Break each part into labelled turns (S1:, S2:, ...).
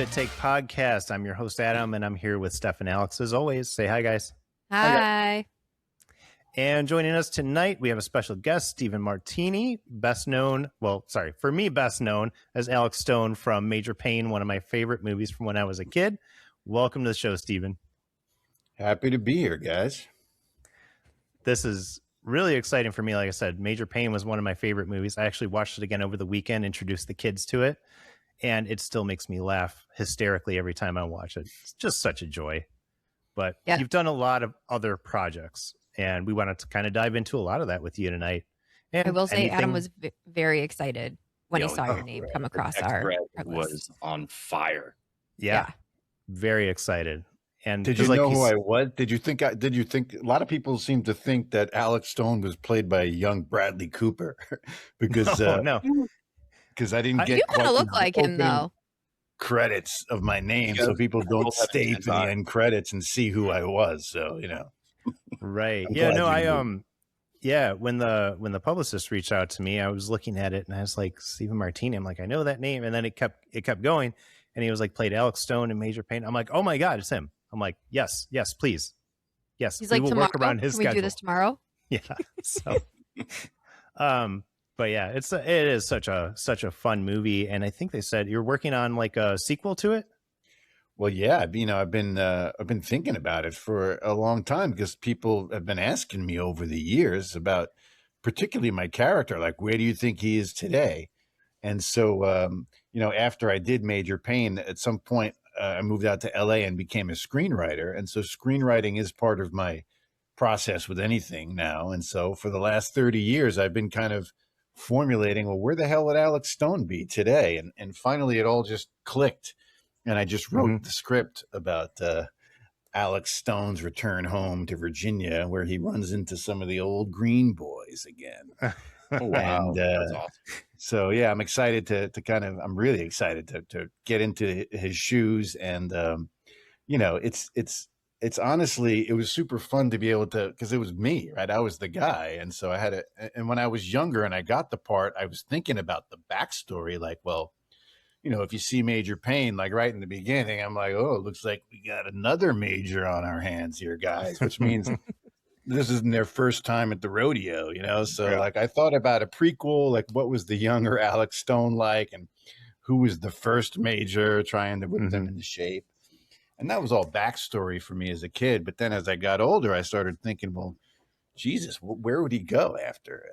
S1: It Take podcast. I'm your host, Adam, and I'm here with Steph and Alex as always. Say hi, guys.
S2: Hi.
S1: And joining us tonight, we have a special guest, Steven Martini, best known as Alex Stone from Major Payne, one of my favorite movies from when I was a kid. Welcome to the show, Steven.
S3: Happy to be here, guys.
S1: This is really exciting for me. Like I said, Major Payne was one of my favorite movies. I actually watched it again over the weekend, introduced the kids to it, and it still makes me laugh hysterically every time I watch it. It's just such a joy. But You've done a lot of other projects, and we wanted to kind of dive into a lot of that with you tonight. And
S2: I will say Adam was very excited when he saw your name come across our list.
S4: Was on fire.
S1: Yeah. Very excited. And
S3: did you know who I was? Did you think a lot of people seem to think that Alex Stone was played by a young Bradley Cooper because
S1: no.
S3: Because I didn't get
S2: you kind of look like him though.
S3: Credits of my name, so people don't stay to the end credits and see who I was. So
S1: right? When the publicist reached out to me, I was looking at it and I was like, Steven Martini. I'm like, I know that name, and then it kept going, and he was like, played Alex Stone in Major Payne. I'm like, oh my god, it's him. I'm like, yes, please, yes.
S2: He's like, we will work around his schedule. Can we do this tomorrow?
S1: Yeah. So, but yeah, it is such a fun movie, and I think they said you're working on like a sequel to it.
S3: Well, yeah, I've been thinking about it for a long time because people have been asking me over the years about, particularly my character, like where do you think he is today? And so, after I did Major Payne, at some point I moved out to LA and became a screenwriter, and so screenwriting is part of my process with anything now. And so for the last 30 years, I've been kind of formulating, well, where the hell would Alex Stone be today? And finally it all just clicked. And I just wrote the script about Alex Stone's return home to Virginia, where he runs into some of the old Green Boys again.
S4: Oh, wow.
S3: And
S4: that's awesome.
S3: So, yeah, I'm excited I'm really excited to get into his shoes. And, it's honestly, it was super fun to be able to, because it was me, right? I was the guy. And so and when I was younger and I got the part, I was thinking about the backstory, like, well, if you see Major Payne, like right in the beginning, I'm like, oh, it looks like we got another major on our hands here, guys, which means this isn't their first time at the rodeo, So like I thought about a prequel, like what was the younger Alex Stone like, and who was the first major trying to put them into shape. And that was all backstory for me as a kid. But then as I got older, I started thinking, well, Jesus, where would he go after,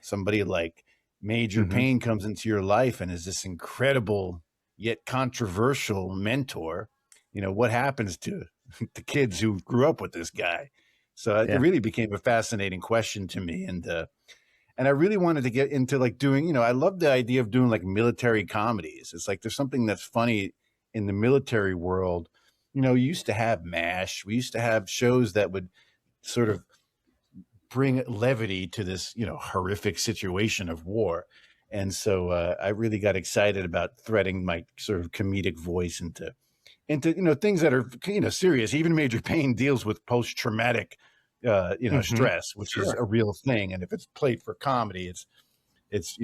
S3: somebody like Major Payne comes into your life and is this incredible yet controversial mentor? What happens to the kids who grew up with this guy? So it really became a fascinating question to me. And I really wanted to get into like doing, I love the idea of doing like military comedies. It's like there's something that's funny in the military world. You used to have MASH. We used to have shows that would sort of bring levity to this, horrific situation of war. And so I really got excited about threading my sort of comedic voice into things that are, serious. Even Major Payne deals with post-traumatic, stress, which is a real thing. And if it's played for comedy, it's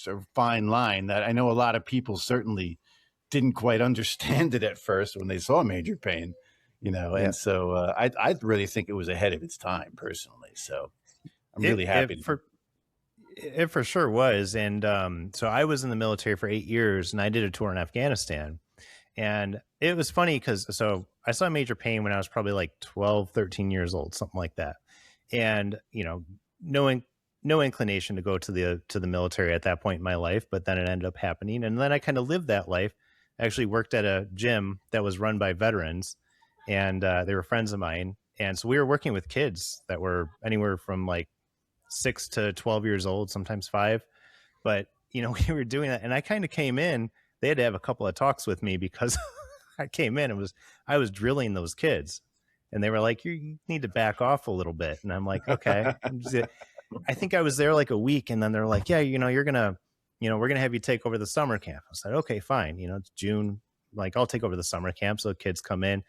S3: a fine line that I know a lot of people certainly didn't quite understand it at first when they saw Major Payne, and so I really think it was ahead of its time personally. So I'm really happy.
S1: It for sure was. And so I was in the military for 8 years, and I did a tour in Afghanistan. And it was funny because I saw Major Payne when I was probably like 12, 13 years old, something like that. And, no inclination to go to the military at that point in my life, but then it ended up happening. And then I kind of lived that life. I actually worked at a gym that was run by veterans, and they were friends of mine. And so we were working with kids that were anywhere from like 6 to 12 years old, sometimes 5. But, we were doing that. And I kind of came in, they had to have a couple of talks with me because I came in and I was drilling those kids, and they were like, you need to back off a little bit. And I'm like, okay. I think I was there like a week, and then they're like, yeah, we're going to have you take over the summer camp. I said, okay, fine. It's June. Like, I'll take over the summer camp. So the kids come in,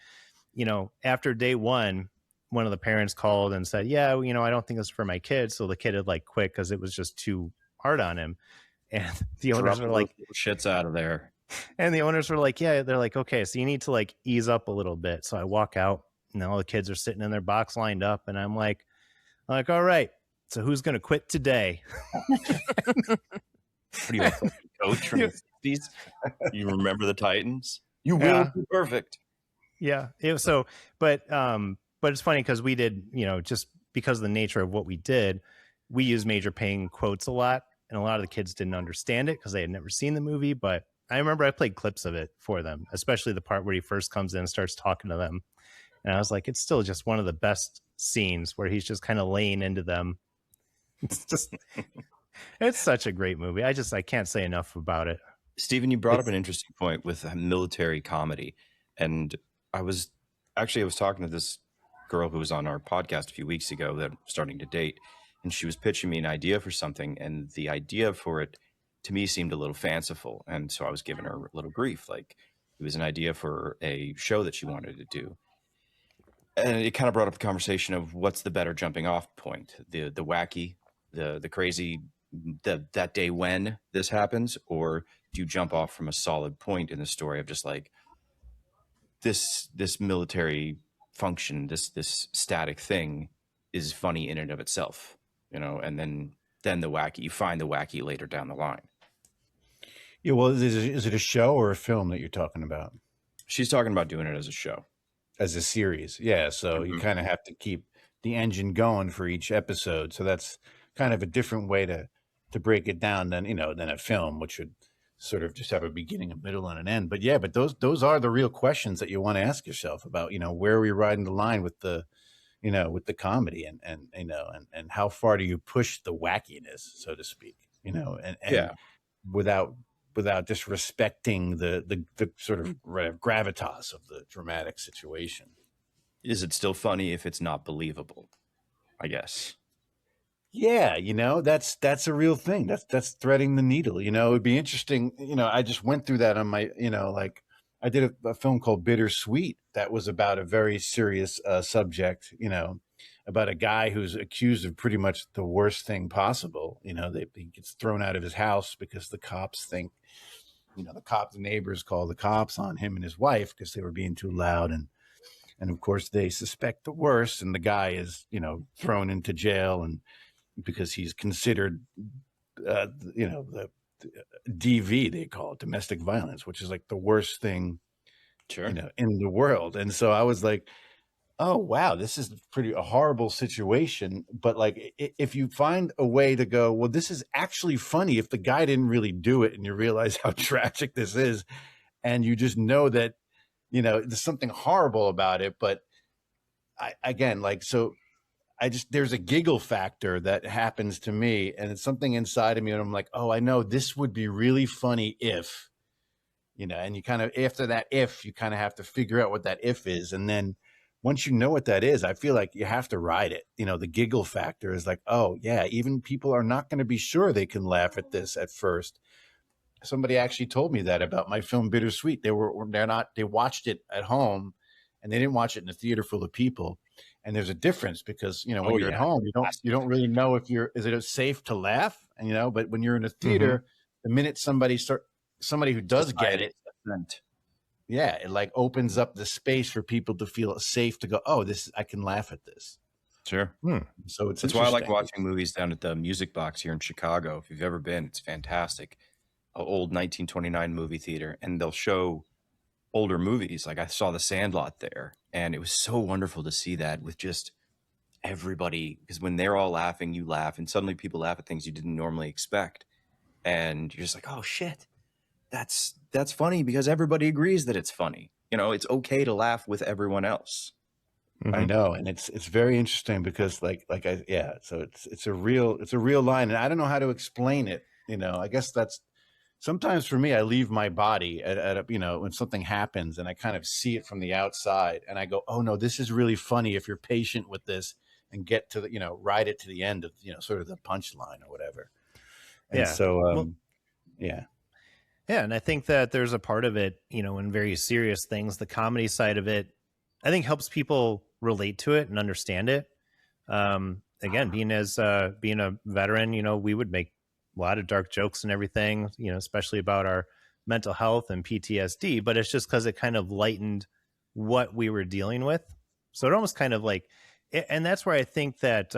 S1: after day one of the parents called and said, yeah, I don't think this is for my kid. So the kid had quit because it was just too hard on him. And the owners were like,
S4: shit's out of there.
S1: And the owners were like, yeah, they're like, okay, so you need to like ease up a little bit. So I walk out and all the kids are sitting in their box lined up. And I'm like, all right, so who's going to quit today?
S4: What are you, a coach from the 60s? You remember the Titans? You will be perfect.
S1: Yeah. But it's funny because we did, just because of the nature of what we did, we use Major Payne quotes a lot. And a lot of the kids didn't understand it because they had never seen the movie. But I remember I played clips of it for them, especially the part where he first comes in and starts talking to them. And I was like, it's still just one of the best scenes where he's just kind of laying into them. It's just, it's such a great movie. I can't say enough about it.
S4: Steven, you brought up an interesting point with military comedy. And I was talking to this girl who was on our podcast a few weeks ago that I'm starting to date. And she was pitching me an idea for something. And the idea for it, to me, seemed a little fanciful. And so I was giving her a little grief. Like, it was an idea for a show that she wanted to do. And it kind of brought up the conversation of what's the better jumping off point, the wacky, the crazy, that day when this happens, or do you jump off from a solid point in the story of just like this military function, this static thing is funny in and of itself, and then the wacky, you find the wacky later down the line.
S3: Yeah, well, is it a show or a film that you're talking about?
S4: She's talking about doing it as a show.
S3: As a series, yeah. So you kind of have to keep the engine going for each episode. So that's kind of a different way to break it down than a film, which would sort of just have a beginning, a middle, and an end. But yeah, but those are the real questions that you want to ask yourself about, where are we riding the line with the, with the comedy and how far do you push the wackiness, so to speak, and without disrespecting the sort of gravitas of the dramatic situation.
S4: Is it still funny if it's not believable? I guess.
S3: Yeah, that's a real thing. That's threading the needle. It would be interesting. I just went through that on my, like I did a film called Bittersweet that was about a very serious subject, about a guy who's accused of pretty much the worst thing possible. He gets thrown out of his house because the cops think, the neighbors call the cops on him and his wife because they were being too loud. And of course they suspect the worst. And the guy is, thrown into jail and because he's considered, the DV, they call it domestic violence, which is like the worst thing, in the world. And so I was like, oh, wow, this is a horrible situation. But like, if you find a way to go, well, this is actually funny if the guy didn't really do it and you realize how tragic this is. And you just know that, there's something horrible about it. But there's a giggle factor that happens to me and it's something inside of me. And I'm like, oh, I know this would be really funny if, and you kind of, after that, if you kind of have to figure out what that if is. And then once you know what that is, I feel like you have to ride it. The giggle factor is like, oh yeah, even people are not going to be sure they can laugh at this at first. Somebody actually told me that about my film Bittersweet. They watched it at home and they didn't watch it in a theater full of people. And there's a difference because, when you're at home, you don't really know is it safe to laugh? And, but when you're in a theater, the minute somebody who does get it, yeah, it like opens up the space for people to feel safe to go, oh, I can laugh at this.
S4: Sure.
S3: So
S4: that's why I like watching movies down at the Music Box here in Chicago. If you've ever been, it's fantastic. An old 1929 movie theater, and they'll show older movies. Like I saw The Sandlot there, and it was so wonderful to see that with just everybody, because when they're all laughing, you laugh, and suddenly people laugh at things you didn't normally expect. And you're just like, oh shit, that's funny because everybody agrees that it's funny. It's okay to laugh with everyone else.
S3: I know. And it's very interesting because so it's a real line. And I don't know how to explain it. I guess that's sometimes for me, I leave my body at when something happens and I kind of see it from the outside and I go, oh no, this is really funny if you're patient with this and get to the, ride it to the end of, sort of the punchline or whatever. And so, yeah.
S1: Yeah. And I think that there's a part of it, in very serious things, the comedy side of it, I think helps people relate to it and understand it. Again, being a veteran, we would make a lot of dark jokes and everything, especially about our mental health and PTSD, but it's just because it kind of lightened what we were dealing with. So it almost kind of like, and that's where I think that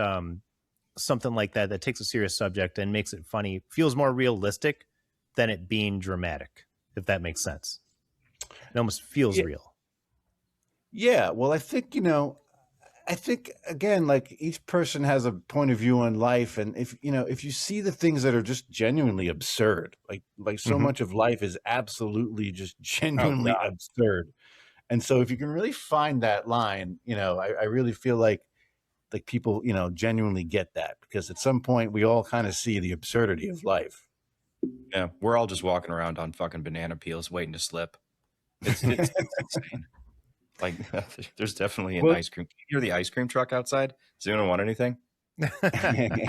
S1: something like that takes a serious subject and makes it funny feels more realistic than it being dramatic, if that makes sense. It almost feels real.
S3: Yeah. Well, I think, again, like each person has a point of view on life. And if you see the things that are just genuinely absurd, like so much of life is absolutely just genuinely absurd. And so if you can really find that line, I really feel like people, genuinely get that, because at some point we all kind of see the absurdity of life.
S4: Yeah. We're all just walking around on fucking banana peels waiting to slip. It's insane. Like, there's definitely an ice cream. Can you hear the ice cream truck outside? Does anyone want anything?
S2: I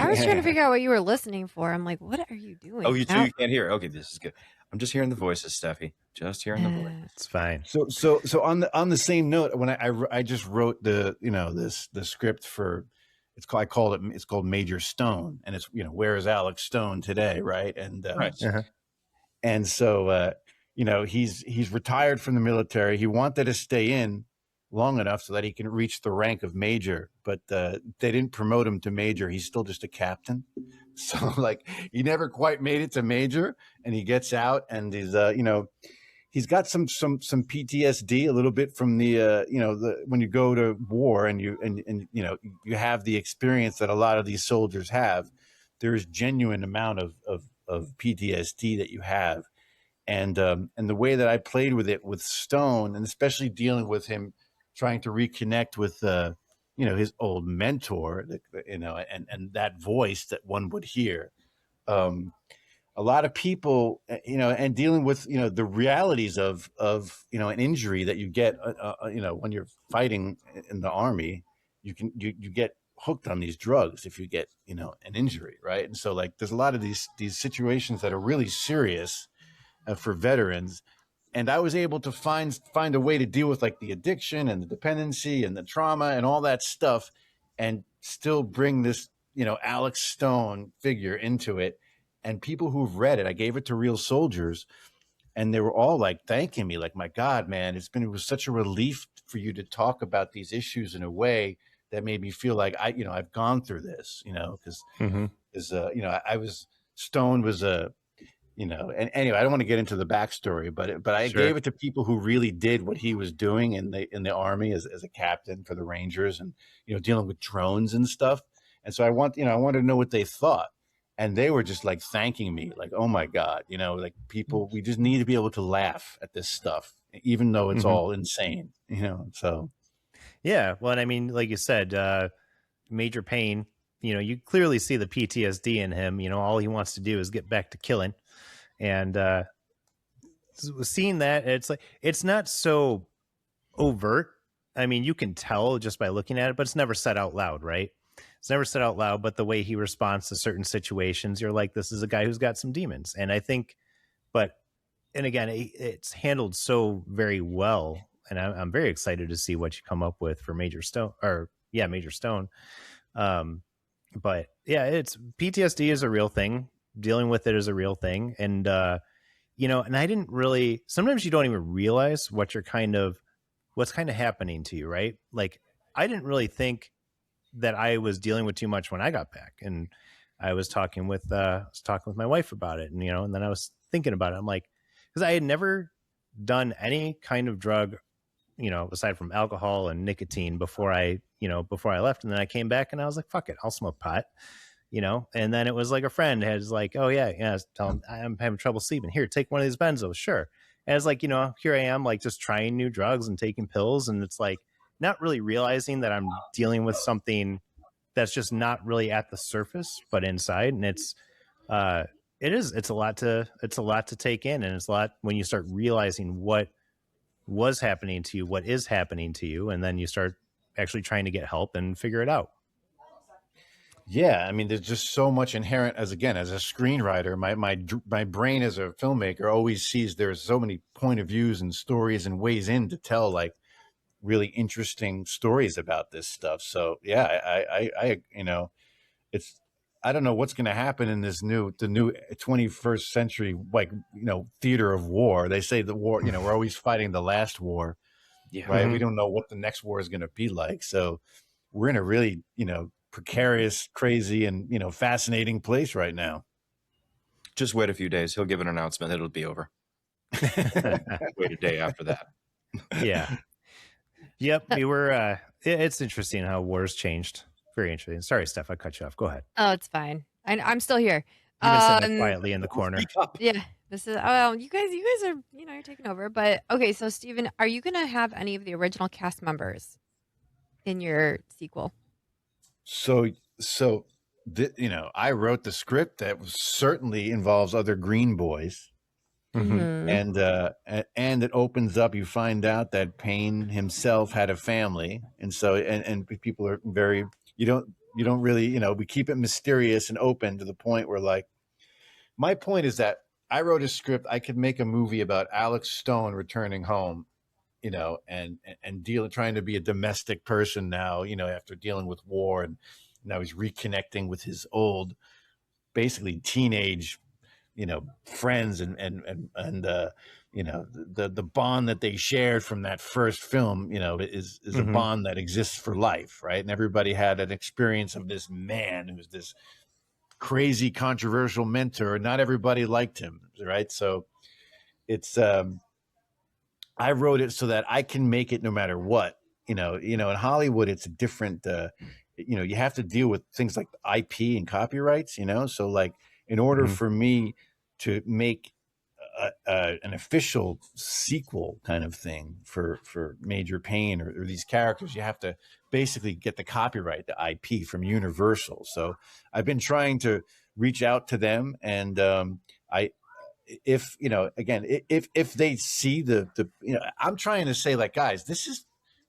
S2: was trying to figure out what you were listening for. I'm like, what are you doing?
S4: Oh, you can't hear. Okay, this is good. I'm just hearing the voices, Steffi. Just hearing the voice.
S1: It's fine.
S3: So on the same note, when I just wrote the script for, it's called Major Stone, and it's where is Alex Stone today, right? And
S4: Right.
S3: And so he's retired from the military. He wanted to stay in long enough so that he can reach the rank of major, but they didn't promote him to major. He's still just a captain. So like he never quite made it to major, and he gets out, and he's got some PTSD a little bit from the when you go to war and you have the experience that a lot of these soldiers have. There's genuine amount of PTSD that you have. And the way that I played with it with Stone, and especially dealing with him trying to reconnect with his old mentor, and that voice that one would hear, a lot of people, and dealing with the realities of an injury that you get when you're fighting in the army. You get hooked on these drugs if you get an injury, right? And so like there's a lot of these situations that are really serious for veterans, and I was able to find a way to deal with like the addiction and the dependency and the trauma and all that stuff, and still bring this Alex Stone figure into it. And people who've read it, I gave it to real soldiers, and they were all like thanking me, like, my God, man, it was such a relief for you to talk about these issues in a way that made me feel like I've gone through this, because I was Stone was a and anyway, I don't want to get into the backstory, but I gave it to people who really did what he was doing in the army as a captain for the Rangers, and dealing with drones and stuff. And so I wanted to know what they thought, and they were just like thanking me, like, oh my God, like people, we just need to be able to laugh at this stuff, even though it's all insane, So
S1: yeah, well, and I mean, like you said, Major Payne, you clearly see the PTSD in him. All he wants to do is get back to killing. And seeing that, it's not so overt. I mean, you can tell just by looking at it, but it's never said out loud, right? It's never said out loud, but the way he responds to certain situations, you're like, this is a guy who's got some demons. And I think, and again, it's handled so very well. And I'm very excited to see what you come up with for Major Stone, Major Stone. But yeah, it's PTSD is a real thing. Dealing with it is a real thing. And, and I didn't really, sometimes you don't even realize what's kind of happening to you, right? Like, I didn't really think that I was dealing with too much when I got back. And I was talking with my wife about it, and, and then I was thinking about it. I'm like, because I had never done any kind of drug, aside from alcohol and nicotine before I left. And then I came back and I was like, fuck it, I'll smoke pot. And then it was like a friend has like, oh yeah, tell him I'm having trouble sleeping. Here, take one of these benzos. Sure. And it's like, here I am, like just trying new drugs and taking pills. And it's like not really realizing that I'm dealing with something that's just not really at the surface, but inside. And it's a lot to take in. And it's a lot when you start realizing what was happening to you, what is happening to you. And then you start actually trying to get help and figure it out.
S3: Yeah, I mean, there's just so much inherent as a screenwriter. My brain as a filmmaker always sees there's so many point of views and stories and ways in to tell like really interesting stories about this stuff. So yeah, I don't know what's going to happen in the new 21st century, like, theater of war. They say the war, we're always fighting the last war,
S4: Yeah.
S3: right? We don't know what the next war is going to be like. So we're in a really, precarious, crazy, and, fascinating place right now.
S4: Just wait a few days. He'll give an announcement. It'll be over. Wait a day after that.
S1: Yeah. Yep. We were, it's interesting how wars changed. Very interesting. Sorry, Steph, I cut you off. Go ahead.
S2: Oh, it's fine. I'm still here.
S1: You've been sitting there quietly in the corner.
S2: Yeah, this is. Oh, you guys are. You're taking over. But okay, so Steven, are you gonna have any of the original cast members in your sequel?
S3: So, I wrote the script that certainly involves other Green Boys.
S2: Mm-hmm.
S3: And it opens up, you find out that Payne himself had a family, and so and people are very, you don't really, we keep it mysterious and open to the point where, like, my point is that I wrote a script, I could make a movie about Alex Stone returning home, and trying to be a domestic person now, after dealing with war, and now he's reconnecting with his old, basically teenage, friends, and the bond that they shared from that first film, is a bond that exists for life, right? And everybody had an experience of this man who's this crazy, controversial mentor, and not everybody liked him, right? So it's I wrote it so that I can make it no matter what. In Hollywood, it's a different. You have to deal with things like IP and copyrights. So, like, in order for me to make an official sequel kind of thing for Major Payne or these characters, you have to basically get the copyright, the IP from Universal. So I've been trying to reach out to them, and if they see the I'm trying to say, like, guys, this is,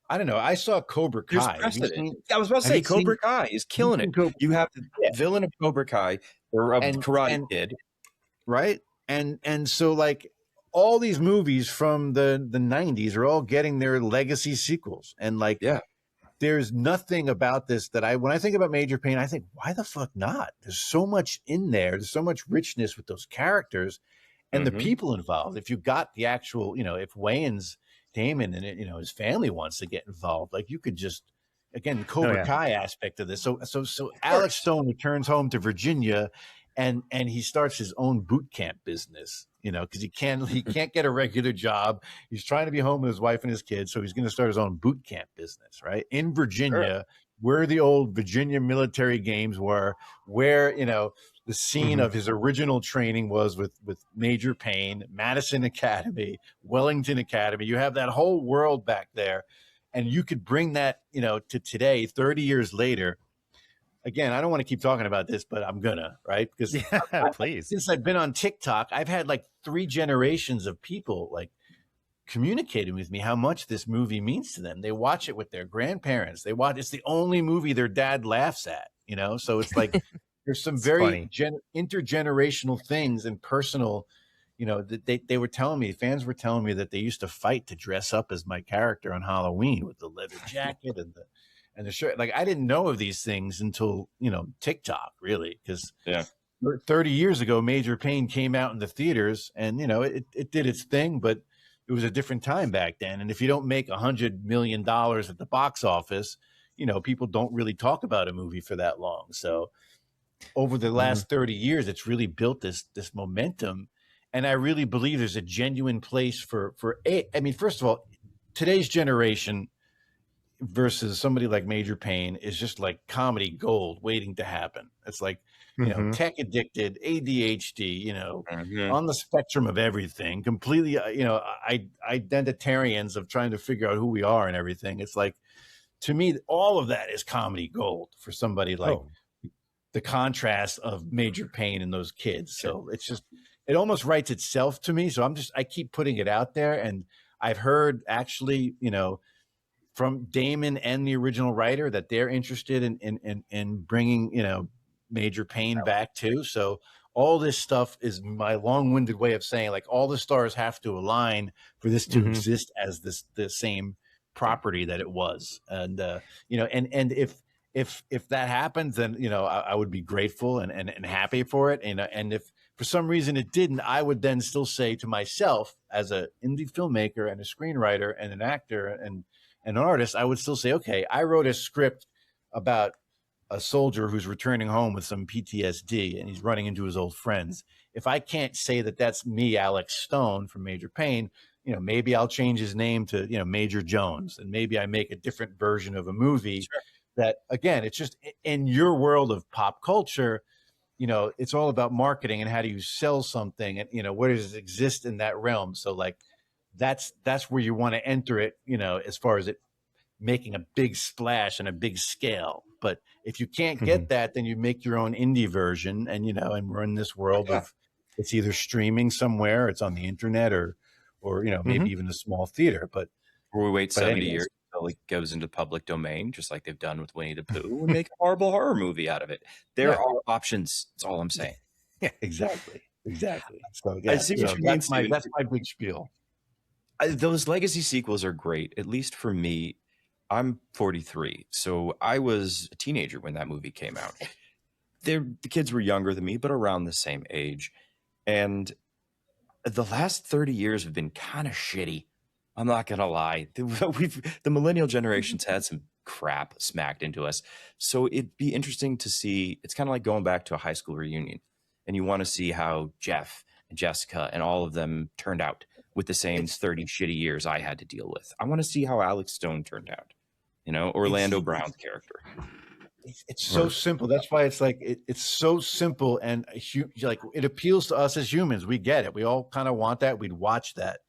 S3: I don't know. I saw Cobra Kai.
S4: I was about to say, Cobra Kai is killing it. You have the villain of Cobra Kai or of Karate Kid,
S3: right? And so, like, all these movies from the 90s are all getting their legacy sequels, and, like, there's nothing about this that when I think about Major Payne, I think, why the fuck not? There's so much in there. There's so much richness with those characters and the people involved. If you got the actual, if Wayans Damon and his family wants to get involved, like, you could just, again, the Cobra Kai aspect of this. So Alex Stone returns home to Virginia, and he starts his own boot camp business, because he can't get a regular job. He's trying to be home with his wife and his kids, so he's going to start his own boot camp business, right, in Virginia, where the old Virginia military games were, where the scene of his original training was with Major Payne, Madison Academy, Wellington Academy. You have that whole world back there, and you could bring that to today, 30 years later. Again, I don't want to keep talking about this, but I'm gonna, right? Because
S1: please.
S3: Since I've been on TikTok, I've had like 3 generations of people like communicating with me how much this movie means to them. They watch it with their grandparents. It's the only movie their dad laughs at, So it's like there's some very intergenerational things and personal, that they were telling me, fans were telling me that they used to fight to dress up as my character on Halloween with the leather jacket and the shirt. Like, I didn't know of these things until, TikTok, really, because 30 years ago, Major Payne came out in the theaters, and, it did its thing, but it was a different time back then. And if you don't make $100 million at the box office, people don't really talk about a movie for that long. So over the last 30 years, it's really built this momentum. And I really believe there's a genuine place first of all, today's generation versus somebody like Major Payne is just like comedy gold waiting to happen. It's like, tech addicted, ADHD, on the spectrum of everything, completely, identitarians of trying to figure out who we are and everything. It's like, to me, all of that is comedy gold for somebody like the contrast of Major Payne and those kids. So it's just, it almost writes itself to me. So I keep putting it out there. And I've heard actually, from Damon and the original writer that they're interested in bringing, Major Payne back too. So all this stuff is my long-winded way of saying, like, all the stars have to align for this to exist as the same property that it was. And, and if if that happens, then I would be grateful and happy for it. And if for some reason it didn't, I would then still say to myself, as an indie filmmaker and a screenwriter and an actor and an artist, I would still say, okay, I wrote a script about a soldier who's returning home with some PTSD and he's running into his old friends. If I can't say that that's me, Alex Stone from Major Payne, maybe I'll change his name to, Major Jones, and maybe I make a different version of a movie.
S4: Sure.
S3: That, again, it's just in your world of pop culture, it's all about marketing and how do you sell something, and where does it exist in that realm. So like that's where you want to enter it, as far as it making a big splash and a big scale. But if you can't get that, then you make your own indie version, and and we're in this world of it's either streaming somewhere, it's on the internet, or maybe even a small theater. But
S4: or we wait 70 years until it goes into public domain, just like they've done with Winnie the Pooh, and make a horrible horror movie out of it. There are options. That's all I'm saying.
S3: Yeah, exactly. So
S4: I see what you mean,
S3: that's my big spiel.
S4: Those legacy sequels are great, at least for me. I'm 43, so I was a teenager when that movie came out. The kids were younger than me, but around the same age. And the last 30 years have been kind of shitty. I'm not going to lie. The millennial generation's had some crap smacked into us. So it'd be interesting to see. It's kind of like going back to a high school reunion, and you want to see how Jeff and Jessica and all of them turned out with the same 30 shitty years I had to deal with. I want to see how Alex Stone turned out. Orlando Brown's character.
S3: It's so simple. That's why it's like it's so simple, and like it appeals to us as humans. We get it. We all kind of want that. We'd watch that.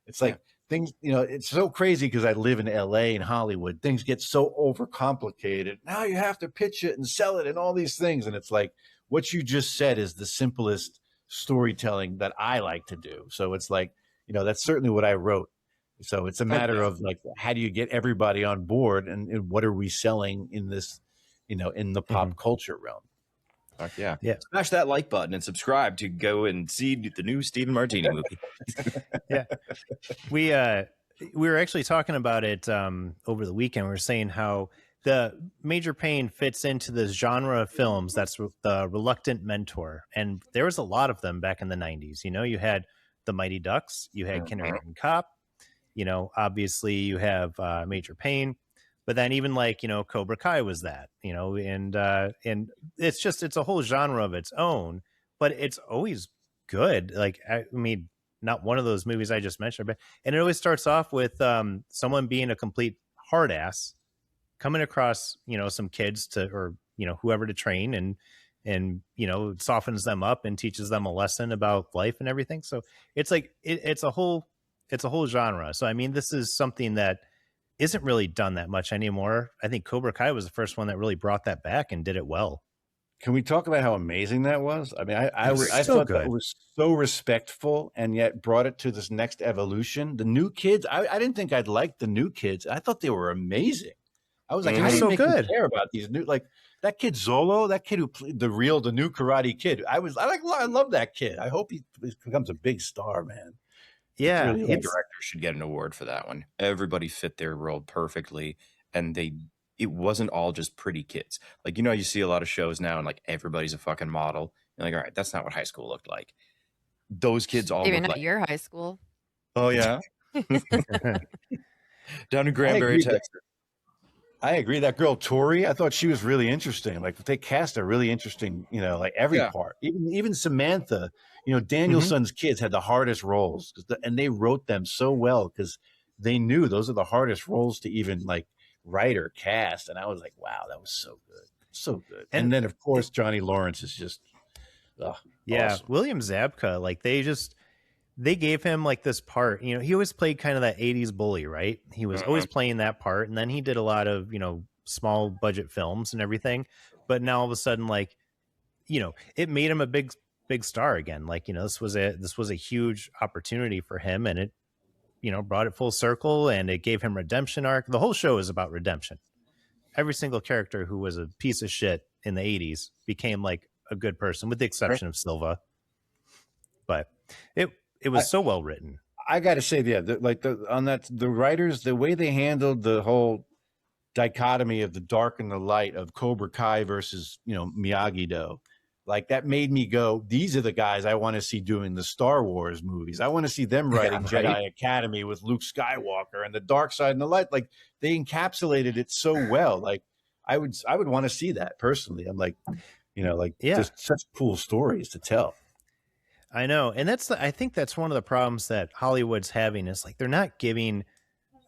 S3: It's like things, it's so crazy because I live in LA and Hollywood. Things get so overcomplicated. Now you have to pitch it and sell it and all these things. And it's like what you just said is the simplest storytelling that I like to do. So it's like, that's certainly what I wrote. So it's a matter of like, how do you get everybody on board, and what are we selling in this, in the pop culture realm?
S4: Yeah. Smash that like button and subscribe to go and see the new Steven Martini movie.
S1: Yeah. We were actually talking about it over the weekend. We were saying how the Major Payne fits into this genre of films that's the reluctant mentor. And there was a lot of them back in the 90s. You had the Mighty Ducks, you had Kindergarten Cop, obviously you have Major Payne, but then even like, Cobra Kai was that, and it's a whole genre of its own, but it's always good. Like, I mean, not one of those movies I just mentioned, and it always starts off with someone being a complete hard ass coming across, some kids or whoever to train, and it softens them up and teaches them a lesson about life and everything. So it's like, it's a whole genre. So, I mean, this is something that isn't really done that much anymore. I think Cobra Kai was the first one that really brought that back and did it well.
S3: Can we talk about how amazing that was? I mean, I thought that was so respectful, and yet brought it to this next evolution. The new kids, I didn't think I'd like the new kids. I thought they were amazing. I was like, how do you make me care about these new, like that kid Zolo, that kid who played the new Karate Kid. I love that kid. I hope he becomes a big star, man.
S4: Yeah, the director should get an award for that one. Everybody fit their role perfectly, and it wasn't all just pretty kids. Like, you see a lot of shows now, and like everybody's a fucking model. You're like, all right, that's not what high school looked like. Those kids all
S2: even
S4: looked
S2: at
S4: like
S2: your high school.
S4: Oh yeah, down in Granbury, Texas.
S3: I agree. That girl Tori, I thought she was really interesting. Like they cast a really interesting, like every part. Even Samantha, Danielson's kids had the hardest roles, and they wrote them so well because they knew those are the hardest roles to even like write or cast. And I was like, wow, that was so good. And then of course Johnny Lawrence is just, awesome.
S1: William Zabka, like they gave him like this part, he always played kind of that 80s bully, right? He was always playing that part. And then he did a lot of, small budget films and everything. But now all of a sudden, like, it made him a big star again. Like, this was a huge opportunity for him, and it, brought it full circle, and it gave him redemption arc. The whole show is about redemption. Every single character who was a piece of shit in the 80s became like a good person, with the exception of Silva. But it was so well written.
S3: I got to say, the writers, the way they handled the whole dichotomy of the dark and the light of Cobra Kai versus, you know, Miyagi-Do. Like that made me go, these are the guys I want to see doing the Star Wars movies. I want to see them writing
S4: right?
S3: Jedi Academy with Luke Skywalker and the dark side and the light. Like they encapsulated it so well. Like I would want to see that personally. I'm like, you know, like just such cool stories to tell.
S1: I know. And I think that's one of the problems that Hollywood's having is like, they're not giving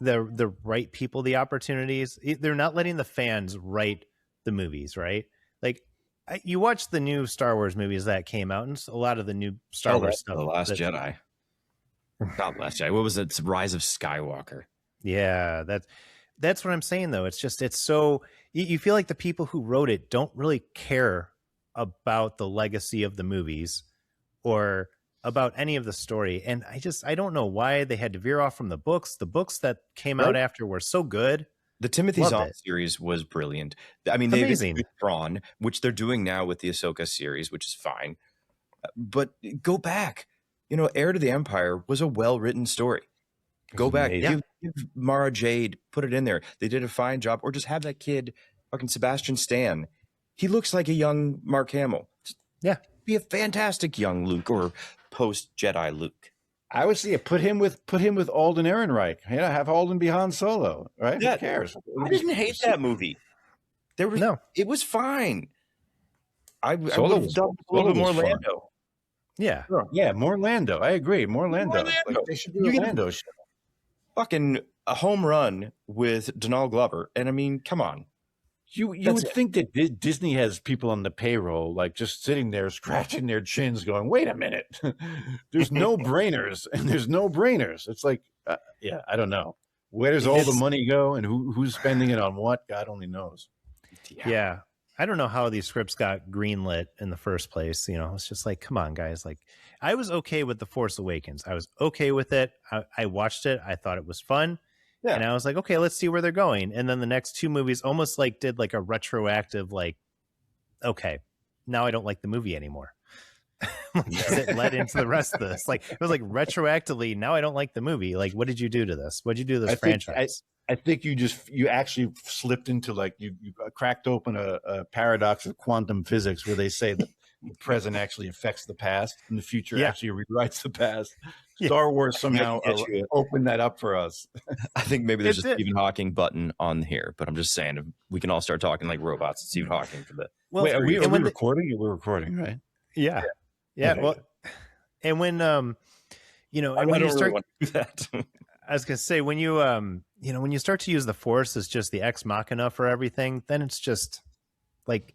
S1: the right people the opportunities. They're not letting the fans write the movies, right? Like you watch the new Star Wars movies that came out, and a lot of the new Star Wars stuff.
S4: The Last Jedi. Not Last Jedi. What was it? It's Rise of Skywalker.
S1: Yeah, that's what I'm saying though. It's just, it's so, you feel like the people who wrote it don't really care about the legacy of the movies or about any of the story. And I don't know why they had to veer off from the books. The books that came out after were so good.
S4: The Timothy Zahn series was brilliant. I mean, they've withdrawn, which they're doing now with the Ahsoka series, which is fine. But go back. You know, Heir to the Empire was a well-written story. Go back. Give Mara Jade, put it in there. They did a fine job. Or just have that kid, fucking Sebastian Stan. He looks like a young Mark Hamill.
S1: Yeah.
S4: Be a fantastic young Luke or post-Jedi Luke.
S3: I would see it. Put him with Alden Ehrenreich. You know, have Alden be Han Solo, right?
S4: Yeah.
S3: Who cares?
S4: I didn't hate that movie. It was fine. I would have done a little bit more Lando.
S1: Yeah.
S3: Yeah, more Lando. I agree. More Lando. Like, they should do a Lando show.
S4: Fucking a home run with Donald Glover. And I mean, come on.
S3: You would think that Disney has people on the payroll, like just sitting there scratching their chins going, wait a minute, there's no brainers and there's no brainers. It's like, I don't know. Where does all the money go and who's spending it on what? God only knows.
S1: Yeah. I don't know how these scripts got greenlit in the first place. You know, it's just like, come on, guys. Like, I was okay with The Force Awakens. I was okay with it. I watched it. I thought it was fun. Yeah. And I was like, okay, let's see where they're going. And then the next two movies almost like did like a retroactive, like, okay, now I don't like the movie anymore. It led into the rest of this. Like, it was like retroactively, now I don't like the movie. Like, what did you do to this? What did you do to this franchise?
S3: I think you actually slipped into like, you cracked open a paradox of quantum physics where they say that the present actually affects the past and the future actually rewrites the past. Star Wars somehow opened that up for us.
S4: I think maybe there's a Stephen Hawking button on here, but I'm just saying if we can all start talking like robots and Stephen Hawking for the.
S3: Well, wait, are we recording? We're recording, right?
S1: Yeah. Okay. Well, and when you know, and when you start,
S4: do that.
S1: I was gonna say when you you know, when you start to use the Force as just the ex machina for everything, then it's just like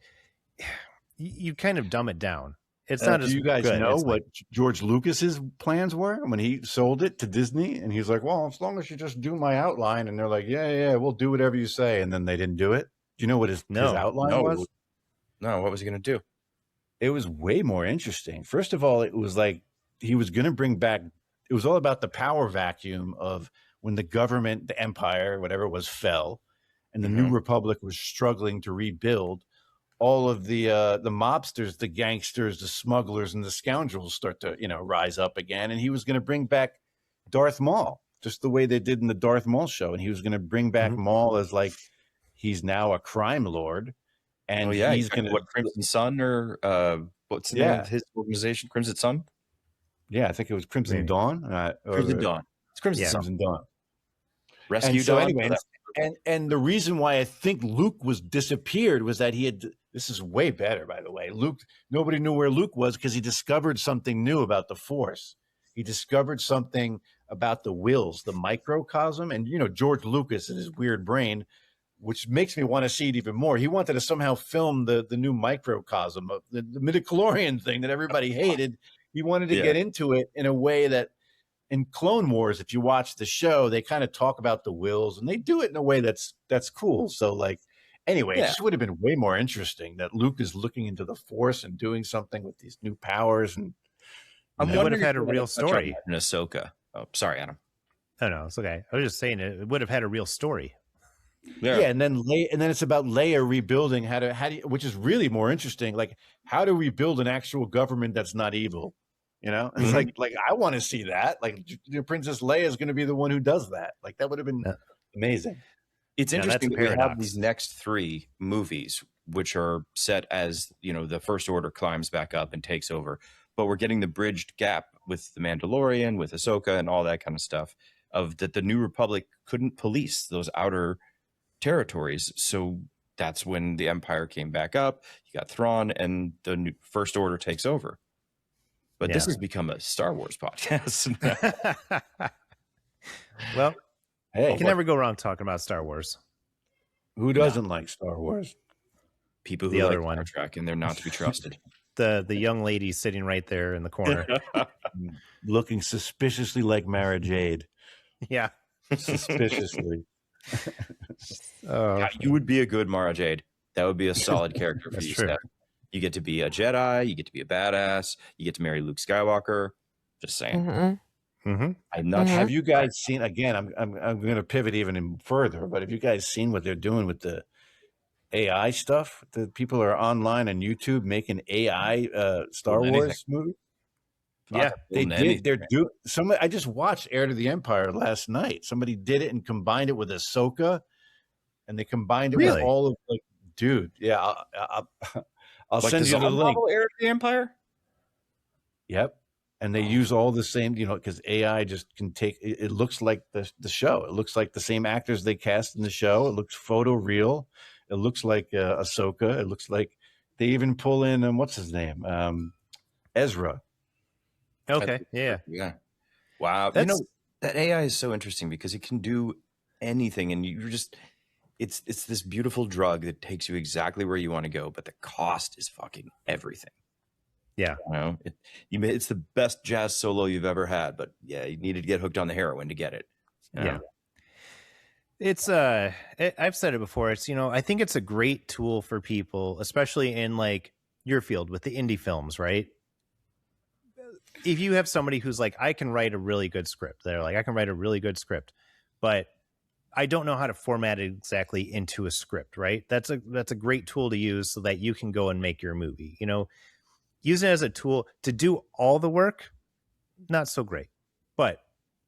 S1: you kind of dumb it down. It's not as
S3: do you guys
S1: good.
S3: know
S1: it's
S3: what George Lucas's plans were when he sold it to Disney? And he's like, well, as long as you just do my outline. And they're like, yeah, we'll do whatever you say. And then they didn't do it. Do you know what his outline was?
S4: No, what was he going to do?
S3: It was way more interesting. First of all, it was like he was going to bring back, it was all about the power vacuum of when the government, the empire, whatever it was, fell. And the New Republic was struggling to rebuild. All of the mobsters, the gangsters, the smugglers, and the scoundrels start to, you know, rise up again. And he was going to bring back Darth Maul, just the way they did in the Darth Maul show. And he was going to bring back Maul as like he's now a crime lord, and he's going to
S4: what Crimson Sun or what's the name of his organization? Crimson Sun.
S3: Yeah, I think it was Crimson Dawn.
S4: Crimson Dawn. It's
S3: Crimson Dawn.
S4: Rescue
S3: and so
S4: Dawn.
S3: Anyway, and the reason why I think Luke was disappeared was that he had. This is way better, by the way. Luke, nobody knew where Luke was because he discovered something new about the Force. He discovered something about the wills, the microcosm. And, you know, George Lucas and his weird brain, which makes me want to see it even more. He wanted to somehow film the new microcosm of the midichlorian thing that everybody hated. He wanted to get into it in a way that in Clone Wars, if you watch the show, they kind of talk about the wills and they do it in a way that's cool. So like, anyway, it just would have been way more interesting that Luke is looking into the Force and doing something with these new powers. And
S1: I would have had a real story
S4: in Ahsoka. Oh, sorry, Adam.
S1: No, it's okay. I was just saying it would have had a real story.
S3: Yeah, and then it's about Leia rebuilding which is really more interesting. Like, how to rebuild an actual government that's not evil. You know, it's like I want to see that. Like, Princess Leia is going to be the one who does that. Like, that would have been amazing.
S4: It's
S1: Now, that's
S4: interesting
S1: a
S4: that we have
S1: paradox.
S4: these next 3 movies, which are set as, the First Order climbs back up and takes over. But we're getting the bridged gap with the Mandalorian, with Ahsoka, and all that kind of stuff, of that the New Republic couldn't police those outer territories. So that's when the Empire came back up. You got Thrawn, and the new First Order takes over. But this
S1: Yeah.
S4: has become a Star Wars podcast.
S1: Well,
S3: Hey,
S1: you can never go wrong talking about Star Wars.
S3: who doesn't like Star Wars?
S4: People who
S1: The other
S4: like
S1: one.
S4: Star Trek, and they're not to be trusted.
S1: The young lady sitting right there in the corner.
S3: Looking suspiciously like Mara Jade.
S1: Yeah.
S3: Suspiciously.
S1: Oh,
S4: Yeah, you would be a good Mara Jade. That would be a solid character for
S1: That's
S4: you,
S1: true.
S4: Steph. You get to be a Jedi. You get to be a badass. You get to marry Luke Skywalker. Just saying.
S2: Mm-hmm.
S4: I'm not.
S3: Have you guys seen? Again, I'm going to pivot even further. But have you guys seen what they're doing with the AI stuff? The people are online on YouTube making AI Star
S4: Build
S3: Wars movies.
S1: Yeah,
S3: They did. They're doing. Somebody. I just watched Heir to the Empire last night. Somebody did it and combined it with Ahsoka, and they combined it with
S1: Really?
S3: all of like, dude. Yeah, I'll
S4: like
S3: send
S4: the
S3: you the
S4: zombie
S3: link.
S4: novel, Heir to the Empire.
S3: Yep. And they use all the same, because AI just can take. It looks like the show. It looks like the same actors they cast in the show. It looks photo real. It looks like Ahsoka. It looks like they even pull in what's his name, Ezra.
S1: Okay. Yeah.
S4: Yeah. Wow.
S1: That's-
S4: That AI is so interesting because it can do anything, and you're just. It's this beautiful drug that takes you exactly where you want to go, but the cost is fucking everything.
S1: Yeah.
S4: It's the best jazz solo you've ever had, but yeah, you needed to get hooked on the heroin to get it.
S1: Yeah. It's I've said it before. It's I think it's a great tool for people, especially in like your field with the indie films, right? If you have somebody who's like, I can write a really good script, they're like, I can write a really good script, but I don't know how to format it exactly into a script, right? That's a great tool to use so that you can go and make your movie. Use it as a tool to do all the work, not so great, but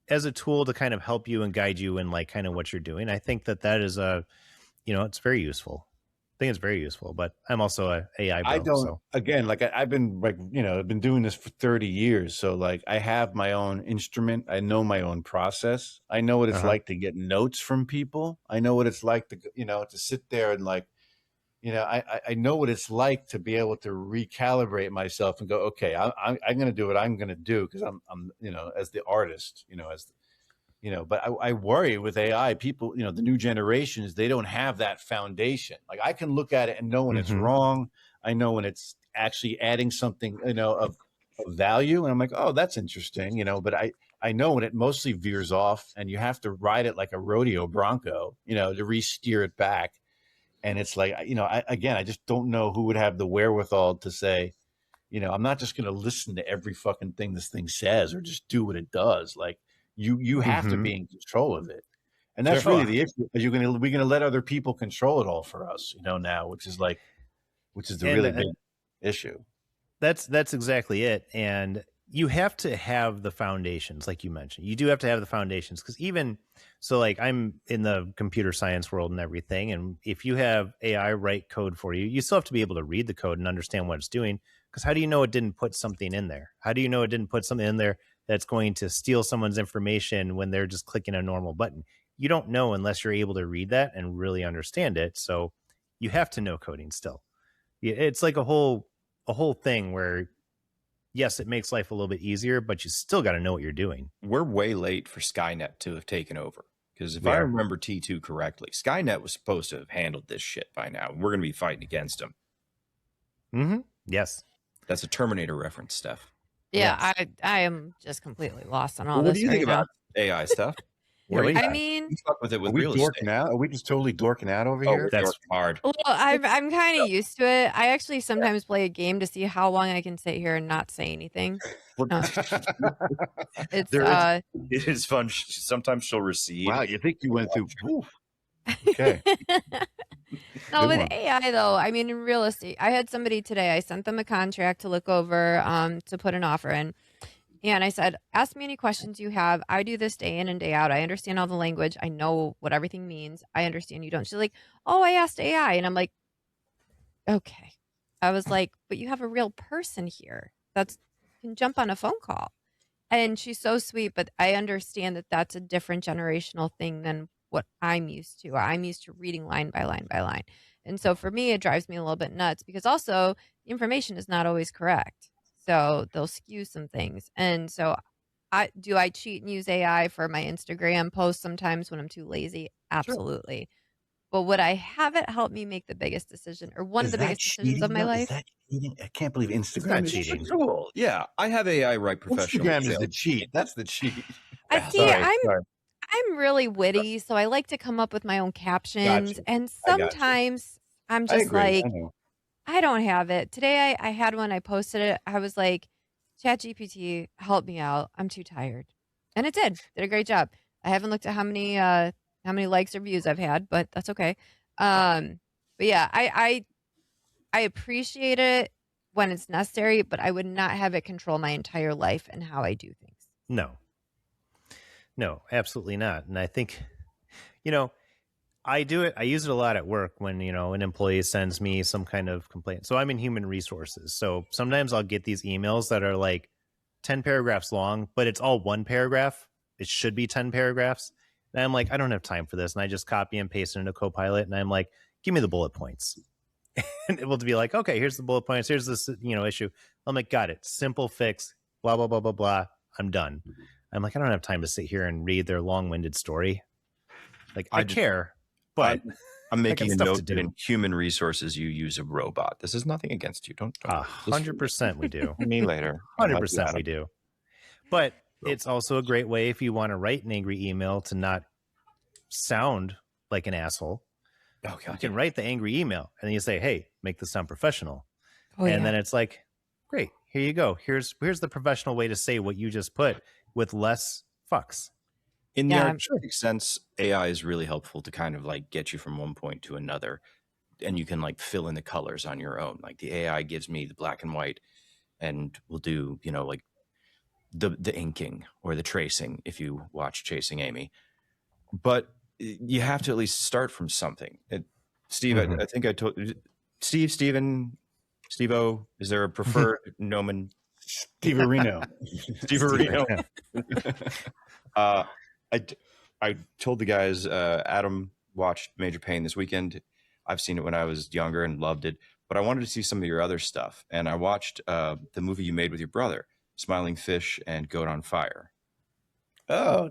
S1: as a tool to kind of help you and guide you in like kind of what you're doing. I think that is it's very useful. I think it's very useful, but I'm also a AI bro.
S3: I don't, again, like I've been like, I've been doing this for 30 years. So like I have my own instrument. I know my own process. I know what it's like to get notes from people. I know what it's like to, to sit there and like, I know what it's like to be able to recalibrate myself and go, okay, I'm going to do what I'm going to do because I'm, as the artist, but I worry with AI people, the new generations, they don't have that foundation. Like I can look at it and know when it's wrong. I know when it's actually adding something, of value. And I'm like, oh, that's interesting, but I know when it mostly veers off and you have to ride it like a rodeo bronco, to re-steer it back. And it's like, I just don't know who would have the wherewithal to say, I'm not just going to listen to every fucking thing this thing says or just do what it does. Like you have to be in control of it. And that's really the issue. We're going to let other people control it all for us, now, which is the really big issue.
S1: That's exactly it. And you have to have the foundations, like you mentioned. You do have to have the foundations because like I'm in the computer science world and everything. And if you have AI write code for you, you still have to be able to read the code and understand what it's doing. Because how do you know it didn't put something in there? How do you know it didn't put something in there that's going to steal someone's information when they're just clicking a normal button? You don't know unless you're able to read that and really understand it. So you have to know coding still. It's like a whole thing where, yes, it makes life a little bit easier, but you still got to know what you're doing.
S4: We're way late for Skynet to have taken over. Because if I remember T2 correctly, Skynet was supposed to have handled this shit by now. We're going to be fighting against them.
S1: Mm-hmm. Yes.
S4: That's a Terminator reference, Steph.
S2: Yeah,
S1: Yes.
S2: I am just completely lost on all
S4: What
S2: this
S4: do you think
S2: right now.
S4: about AI stuff?
S2: I mean,
S4: You fuck with it with
S3: Are we
S4: real
S3: dorking
S4: estate.
S3: out? Are we just totally dorking out over here?
S4: We're
S1: That's-
S4: dorking hard.
S2: well, I'm kind of used to it. I actually sometimes play a game to see how long I can sit here and not say anything. No. It's
S4: It is fun. Sometimes she'll recede.
S3: Wow, you think you went through? Oof. Okay.
S2: No,
S3: Good
S2: with
S3: one.
S2: AI though, I mean, in real estate, I had somebody today. I sent them a contract to look over, to put an offer in, And I said, ask me any questions you have. I do this day in and day out. I understand all the language. I know what everything means. I understand you don't. She's like, oh, I asked AI. And I'm like, okay. I was like, but you have a real person here that's can jump on a phone call. And she's so sweet, but I understand that that's a different generational thing than what I'm used to. I'm used to reading line by line by line. And so for me, it drives me a little bit nuts because also the information is not always correct. So they'll skew some things. And so I cheat and use AI for my Instagram posts sometimes when I'm too lazy? Absolutely. But would I have it help me make the biggest decision or one of
S3: Is
S2: the
S3: that
S2: biggest decisions of
S3: cheating
S2: my
S3: though? Is
S2: life?
S3: that cheating? I can't believe
S1: not
S3: Instagram is
S1: cheating.
S3: cheating.
S4: Cool. Yeah, I have AI write professional
S3: Instagram is
S4: email.
S3: the cheat. That's the cheat.
S2: I
S3: Yeah,
S2: see.
S3: sorry.
S2: I'm really witty, so I like to come up with my own captions.
S3: Gotcha.
S2: And
S3: I got you.
S2: sometimes I'm
S3: I
S2: just
S3: agree.
S2: like,
S3: I know.
S2: I don't have it. Today I had one, I posted it. I was like, ChatGPT, help me out. I'm too tired. And it did a great job. I haven't looked at how many likes or views I've had, but that's okay. But yeah, I appreciate it when it's necessary, but I would not have it control my entire life and how I do things.
S1: No, absolutely not. And I think, you know, I do it. I use it a lot at work when, an employee sends me some kind of complaint. So I'm in human resources. So sometimes I'll get these emails that are like 10 paragraphs long, but it's all one paragraph. It should be 10 paragraphs. And I'm like, I don't have time for this. And I just copy and paste it into Copilot. And I'm like, give me the bullet points. And it will be like, okay, here's the bullet points. Here's this, issue. I'm like, got it. Simple fix, blah, blah, blah, blah, blah. I'm done. I'm like, I don't have time to sit here and read their long-winded story. Like, I care, but
S4: I'm making a
S1: stuff to
S4: note that
S1: do.
S4: in human resources you use a robot. This is nothing against you. Don't
S1: 100% we do.
S4: me later. I'll help you
S1: 100%
S4: out.
S1: we do. But it's also a great way if you want to write an angry email to not sound like an asshole.
S4: Oh, God,
S1: You can write the angry email and then you say, hey, make this sound professional. And then it's like, great, here you go. Here's the professional way to say what you just put with less fucks.
S4: In the
S2: Yeah.
S4: artistic sense, AI is really helpful to kind of like get you from one point to another, and you can like fill in the colors on your own. Like the AI gives me the black and white, and will do like the inking or the tracing if you watch Chasing Amy. But you have to at least start from something. Steve, I think I told Steven, Steve-O, is there a preferred nomen?
S3: Steve Areno.
S4: Steve Areno. I told the guys, Adam watched Major Payne this weekend. I've seen it when I was younger and loved it, but I wanted to see some of your other stuff. And I watched the movie you made with your brother, Smiling Fish and Goat on Fire.
S3: Oh,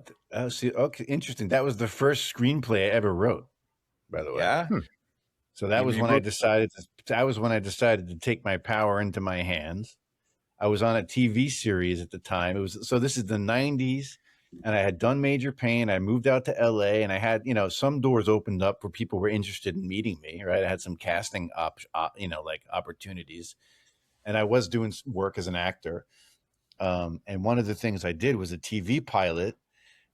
S3: see, okay, interesting. That was the first screenplay I ever wrote, by the way.
S4: Yeah.
S3: So that was
S4: You
S3: when I
S4: wrote-
S3: decided. That was when I decided to take my power into my hands. I was on a TV series at the time. This is the '90s, and I had done Major Payne. I moved out to LA, and I had some doors opened up where people were interested in meeting me. Right, I had some casting opportunities, and I was doing work as an actor. And one of the things I did was a TV pilot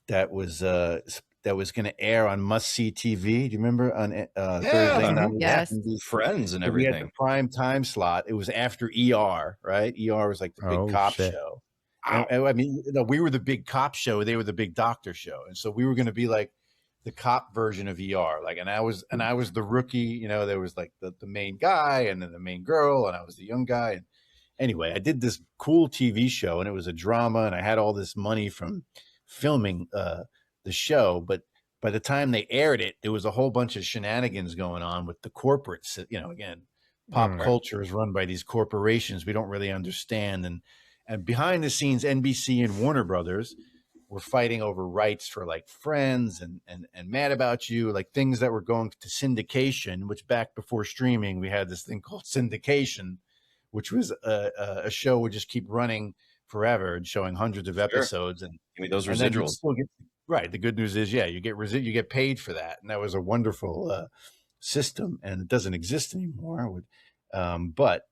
S3: that was going to air on Must See TV. Do you remember on Thursday night?
S2: Yes.
S4: Friends and
S3: We had
S4: everything.
S3: the prime time slot. It was after ER, right? ER was like the big cop
S1: shit.
S3: show. And, I mean, we were the big cop show. They were the big doctor show, and so we were going to be like the cop version of ER. Like, and I was the rookie. There was like the main guy, and then the main girl, and I was the young guy. And anyway, I did this cool TV show, and it was a drama, and I had all this money from filming the show. But by the time they aired it, there was a whole bunch of shenanigans going on with the corporates. Again, pop culture is run by these corporations we don't really understand. And behind the scenes, NBC and Warner Brothers were fighting over rights for like Friends and Mad About You, like things that were going to syndication, which back before streaming, we had this thing called syndication, which was a show would just keep running forever and showing hundreds of episodes. And
S4: Give me those
S3: and then you'd
S4: residuals.
S3: still get, right. The good news is, you get paid for that. And that was a wonderful system, and it doesn't exist anymore. But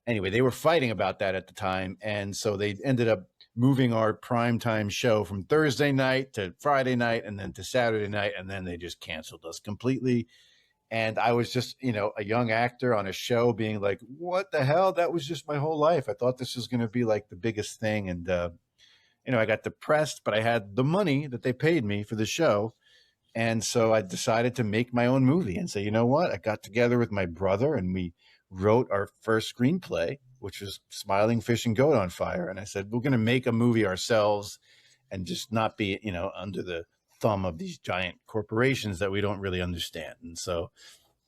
S3: anyway, they were fighting about that at the time. And so they ended up moving our primetime show from Thursday night to Friday night and then to Saturday night. And then they just canceled us completely. And I was just, a young actor on a show being like, what the hell? That was just my whole life. I thought this was going to be like the biggest thing. And I got depressed, but I had the money that they paid me for the show. And so I decided to make my own movie and say, you know what? I got together with my brother and we wrote our first screenplay, which was Smiling Fish and Goat on Fire. And I said, we're going to make a movie ourselves and just not be, under the thumb of these giant corporations that we don't really understand. And so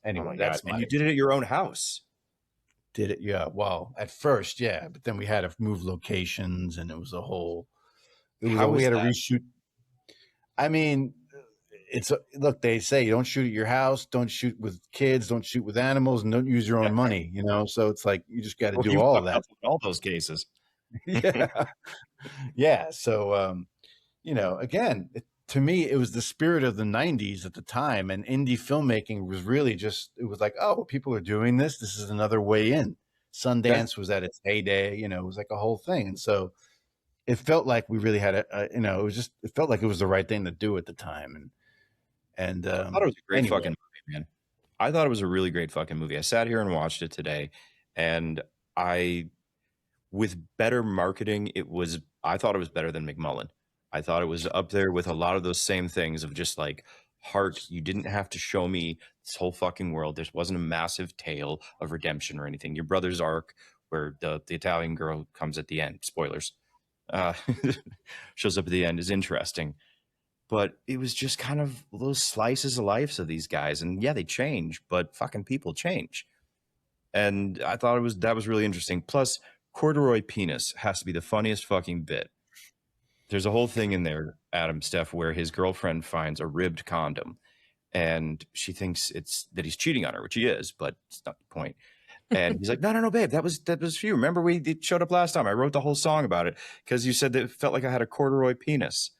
S3: anyway, that's
S4: and you did it at your own house.
S3: Did it. Yeah. Well, at first, yeah. But then we had to move locations and it was a whole, we had to reshoot. I mean, look, they say you don't shoot at your house, don't shoot with kids, don't shoot with animals, and don't use your own money, so it's like you just got to do all of that
S4: in all those cases.
S3: Yeah. So again, to me it was the spirit of the 90s at the time, and indie filmmaking was really just, it was like, oh, people are doing this is another way in. Sundance was at its heyday, it was like a whole thing. And so it felt like we really had it felt like it was the right thing to do at the time. And
S4: I thought it was a great fucking movie, man. I thought it was a really great fucking movie. I sat here and watched it today, and with better marketing, I thought it was better than McMullen. I thought it was up there with a lot of those same things of just like heart. You didn't have to show me this whole fucking world. There wasn't a massive tale of redemption or anything. Your brother's arc, where the Italian girl comes at the end, spoilers, shows up at the end, is interesting. But it was just kind of those slices of lives of these guys. And yeah, they change, but fucking people change. And I thought that was really interesting. Plus, corduroy penis has to be the funniest fucking bit. There's a whole thing in there, Adam, Steph, where his girlfriend finds a ribbed condom and she thinks that he's cheating on her, which he is, but it's not the point. And he's like, no, babe, that was for you. Remember, it showed up last time. I wrote the whole song about it because you said that it felt like I had a corduroy penis.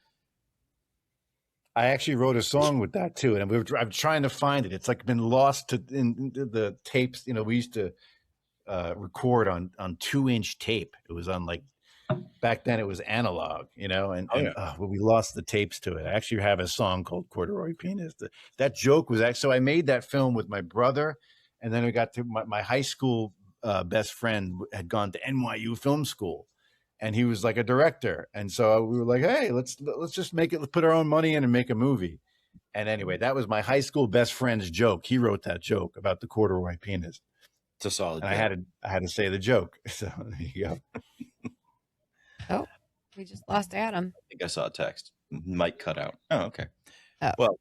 S3: I actually wrote a song with that too, and I'm trying to find it. It's like been lost in the tapes. We used to record on 2-inch tape. It was on back then it was analog, and we lost the tapes to it. I actually have a song called Corduroy Penis. That joke was actually, so I made that film with my brother, and then we got to my high school best friend had gone to NYU Film School. And he was like a director. And so we were like, hey, let's just put our own money in and make a movie. And anyway, that was my high school best friend's joke. He wrote that joke about the corduroy penis.
S4: It's a solid.
S3: And I had to say the joke. So there you go.
S2: Oh, we just lost Adam.
S4: I think I saw a text. Might cut out. Oh, okay.
S2: Oh.
S4: Well,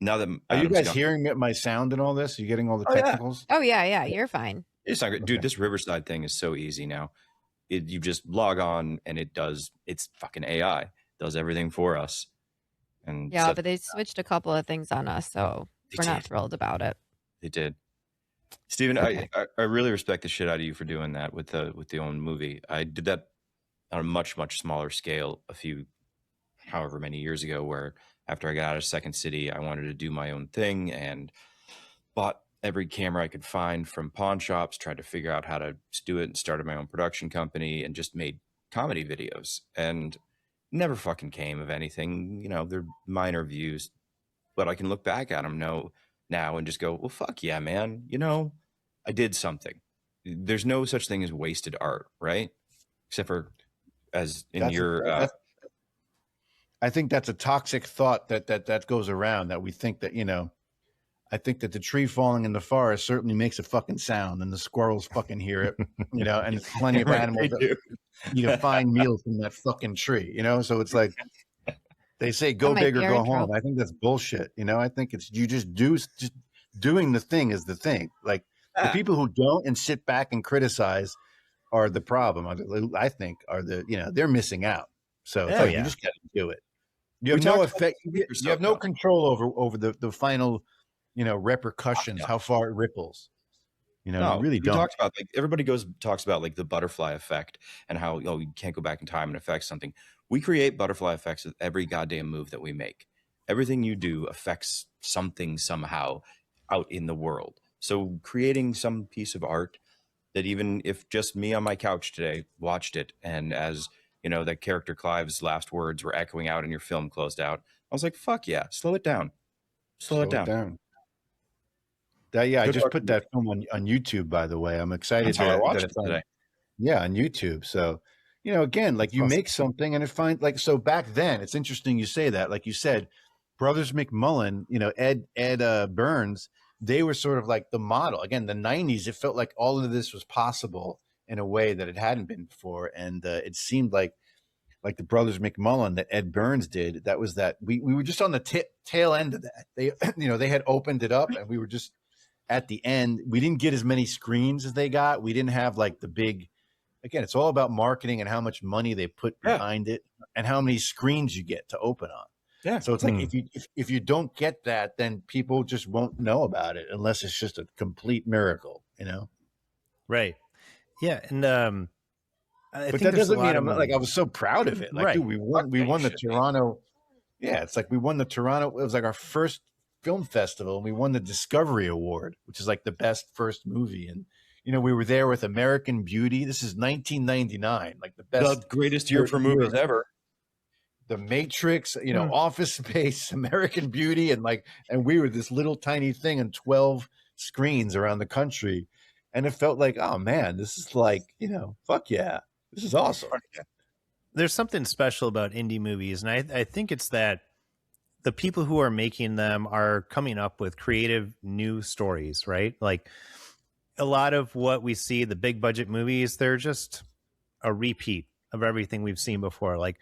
S4: now that
S3: are you guys hearing my sound and all this? Are you getting all the technicals?
S2: Oh yeah, you're fine.
S4: It's not great. Dude, this Riverside thing is so easy now. You just log on and it's fucking AI, does everything for us. And
S2: yeah, but they switched a couple of things on us, so we're not thrilled about it.
S4: They did. Steven, okay. I really respect the shit out of you for doing that with the own movie. I did that on a much, much smaller scale however many years ago, where after I got out of Second City, I wanted to do my own thing and bought every camera I could find from pawn shops, tried to figure out how to do it, and started my own production company and just made comedy videos, and never fucking came of anything. They're minor views, but I can look back at them now and just go, well, fuck yeah, man. I did something. There's no such thing as wasted art, right? Except for
S3: I think that's a toxic thought that goes around, that we think that, I think that the tree falling in the forest certainly makes a fucking sound, and the squirrels fucking hear it, and there's plenty of animals that eat a fine meal from that fucking tree, So it's like they say, go big or go home. I think that's bullshit. I think it's just doing the thing is the thing. Like the people who don't and sit back and criticize are the problem. I think they're missing out. So you just got to do it. You have no effect. You have no control over the final repercussions, how far it ripples. You really don't.
S4: Talks about everybody talks about the butterfly effect and how you can't go back in time and affect something. We create butterfly effects with every goddamn move that we make. Everything you do affects something somehow out in the world. So creating some piece of art that, even if just me on my couch today watched it, and as that character Clive's last words were echoing out and your film closed out, I was like, fuck yeah, slow it down. Slow it down.
S3: I just put that film on YouTube, by the way. I'm excited
S4: to watch it today.
S3: Yeah, on YouTube. So, again, like
S1: That's
S3: you
S1: awesome.
S3: make something and it find like, so back then it's interesting you say that, like you said, Brothers McMullen, Ed Burns, they were sort of like the model. Again, the 90s, it felt like all of this was possible in a way that it hadn't been before. And it seemed like the Brothers McMullen that Ed Burns did, that we were just on the tail end of that. They, they had opened it up and we were just at the end. We didn't get as many screens as they got. We didn't have like the big, again, it's all about marketing and how much money they put behind it and how many screens you get to open on.
S4: Yeah.
S3: So it's like, if you don't get that, then people just won't know about it unless it's just a complete miracle,
S1: Right. Yeah. And,
S3: but that doesn't mean I'm not, like, I was so proud of it. Like,
S1: Right.
S3: dude, we won the Toronto. Yeah. It's like we won the Toronto. It was like our first film festival and we won the Discovery Award, which is like the best first movie. And, we were there with American Beauty. This is 1999, like the best,
S4: the greatest year for movies ever.
S3: The Matrix, Office Space, American Beauty, and we were this little tiny thing on 12 screens around the country. And it felt like, oh man, this is like, fuck yeah. This is awesome.
S1: There's something special about indie movies, and I think it's that the people who are making them are coming up with creative new stories, right? Like a lot of what we see, the big budget movies, they're just a repeat of everything we've seen before. Like,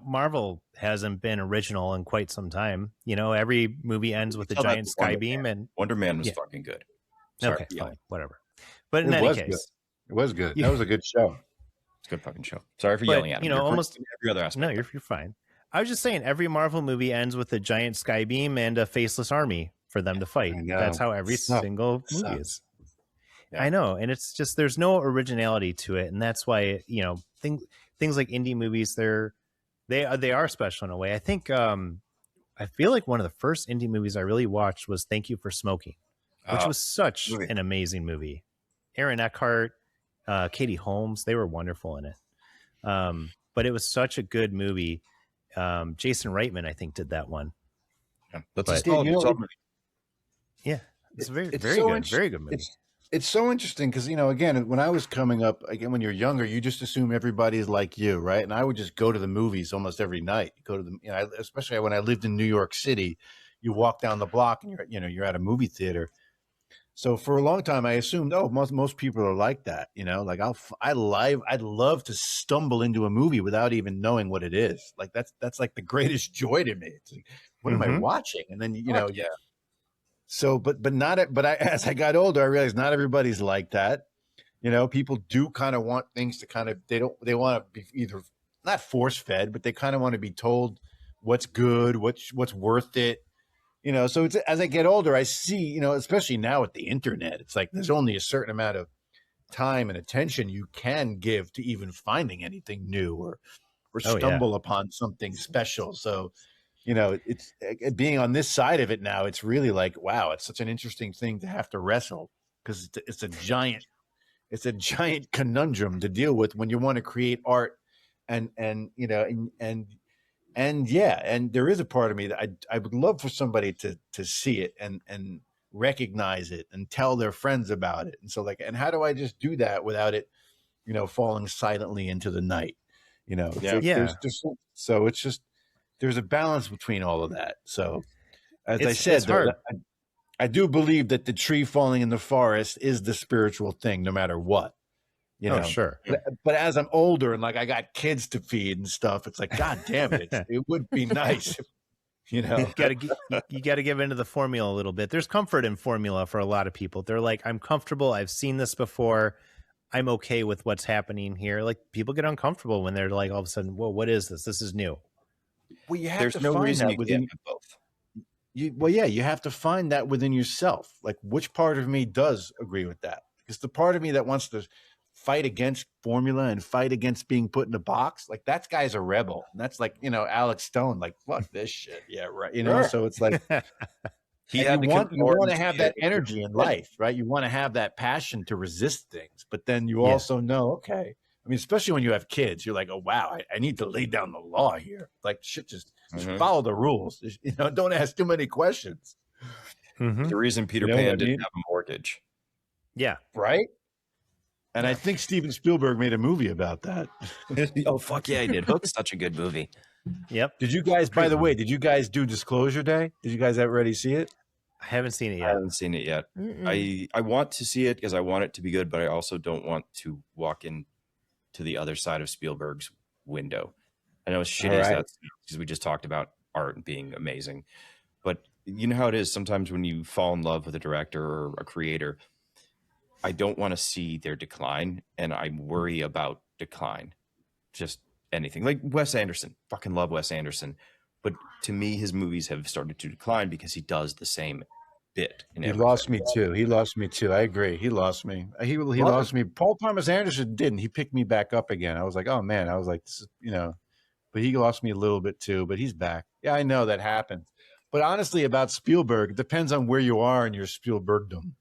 S1: Marvel hasn't been original in quite some time. Every movie ends with a giant sky beam, and
S4: Wonder Man was fucking good.
S1: Sorry, okay, fine, whatever. But in any case,
S3: it was good. That was a good show.
S4: It's a good fucking show. Sorry for yelling at him.
S1: Almost
S4: every other aspect.
S1: No, you're fine. I was just saying, every Marvel movie ends with a giant sky beam and a faceless army for them to fight. That's how every single movie is. Yeah. I know, and it's just there's no originality to it, and that's why things like indie movies they are special in a way. I think I feel like one of the first indie movies I really watched was Thank You for Smoking, which was such an amazing movie. Aaron Eckhart, Katie Holmes, they were wonderful in it. But it was such a good movie. Jason Reitman, I think, did that one.
S4: Yeah, that's a
S1: yeah, it's very good movie.
S3: It's so interesting because, again, when I was coming up, again, when you're younger, you just assume everybody's like you, right? And I would just go to the movies almost every night. Go to the, especially when I lived in New York City, you walk down the block and you're at a movie theater. So for a long time, I assumed, most people are like that, like I'd love to stumble into a movie without even knowing what it is. Like that's like the greatest joy to me. It's like, what am I watching? And then, So, but as I got older, I realized not everybody's like that. People do kind of want things to they want to be either not force fed, but they kind of want to be told what's good, what's worth it. So it's, as I get older, I see, especially now with the internet, it's like there's only a certain amount of time and attention you can give to even finding anything new or stumble upon something special. So, it's being on this side of it now, it's really like, wow, it's such an interesting thing to have to wrestle because it's a giant conundrum to deal with when you want to create art and there is a part of me that I would love for somebody to see it and recognize it and tell their friends about it. And so and how do I just do that without it, falling silently into the night, So it's just, there's a balance between all of that. So as I said, I do believe that the tree falling in the forest is the spiritual thing, no matter what.
S1: Sure.
S3: But as I'm older and I got kids to feed and stuff, it's like, God damn it, it would be nice. You got
S1: to give into the formula a little bit. There's comfort in formula for a lot of people. They're like, I'm comfortable. I've seen this before. I'm okay with what's happening here. Like people get uncomfortable when they're like, all of a sudden, whoa, what is this? This is new.
S3: Well, you have to find that within both. You have to find that within yourself. Like which part of me does agree with that? Because the part of me that wants to fight against formula and fight against being put in a box, like that guy's a rebel. And that's like, Alex Stone, like, fuck this shit. Yeah, right. So it's like you want to have that energy in life, right? You want to have that passion to resist things, but then you also know, okay. I mean, especially when you have kids, you're like, oh wow, I need to lay down the law here. Like shit, just follow the rules. Don't ask too many questions.
S4: The reason Peter Pan didn't have a mortgage.
S1: Yeah.
S3: Right. And I think Steven Spielberg made a movie about that.
S4: Oh, fuck yeah, I did. Hook's such a good movie.
S1: Yep.
S3: Did you guys, by the way, did you guys do Disclosure Day? Did you guys already see it?
S1: I haven't seen it
S4: I
S1: yet.
S4: haven't seen it yet.
S2: Mm-mm.
S4: I want to see it because I want it to be good, but I also don't want to walk in to the other side of Spielberg's window. I know as shitty as that, because we just talked about art being amazing, but you know how it is sometimes when you fall in love with a director or a creator, I don't want to see their decline, and I worry about decline. Just anything like Wes Anderson. Fucking love Wes Anderson, but to me, his movies have started to decline because he does the same bit.
S3: He lost me too. He lost me too. I agree. He lost me. He lost me. Paul Thomas Anderson didn't. He picked me back up again. I was like, oh man. I was like, this is, but he lost me a little bit too. But he's back. Yeah, I know that happens. But honestly, about Spielberg, it depends on where you are in your Spielbergdom.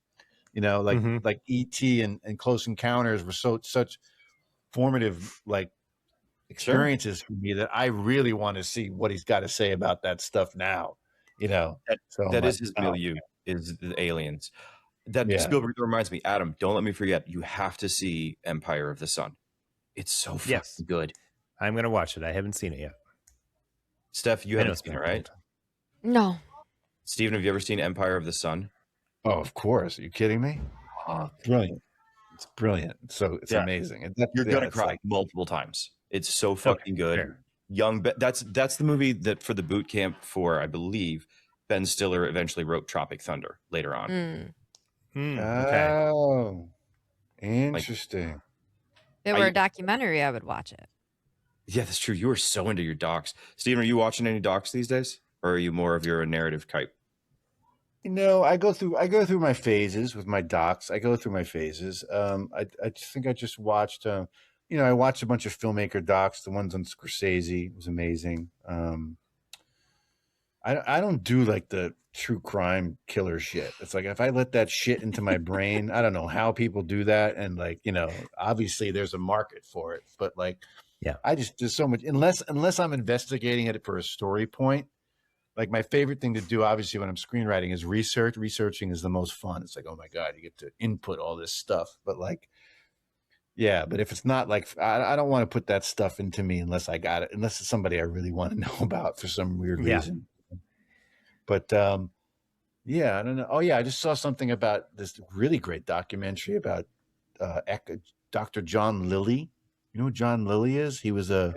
S3: Like E.T. and Close Encounters were such formative experiences for me that I really want to see what he's got to say about that stuff now.
S4: That is his milieu, is the aliens. Spielberg reminds me, Adam, don't let me forget, you have to see Empire of the Sun. It's so fucking good.
S1: I'm going to watch it. I haven't seen it yet.
S4: Steph, you haven't seen it, right?
S2: No.
S4: Steven, have you ever seen Empire of the Sun?
S3: Oh, of course. Are you kidding me? Brilliant. It's brilliant. So it's amazing.
S4: You're going to cry multiple times. It's so fucking good.
S1: Fair.
S4: That's the movie that for the boot camp for, I believe, Ben Stiller eventually wrote Tropic Thunder later on.
S1: Okay.
S3: Oh, interesting.
S2: If it were a documentary, I would watch it.
S4: Yeah, that's true. You are so into your docs. Steven, are you watching any docs these days? Or are you more of your narrative type?
S3: I go through my phases with my docs. I go through my phases. I think I just watched I watched a bunch of filmmaker docs. The ones on Scorsese was amazing. I don't do like the true crime killer shit. It's like if I let that shit into my brain, I don't know how people do that. And obviously there's a market for it, but there's so much, unless I'm investigating it for a story point. Like my favorite thing to do, obviously, when I'm screenwriting is research. Researching is the most fun. It's like, oh my God, you get to input all this stuff. But but if it's not I don't want to put that stuff into me unless I got it, unless it's somebody I really want to know about for some weird reason. But I don't know. Oh yeah, I just saw something about this really great documentary about Dr. John Lilly. You know who John Lilly is? He was a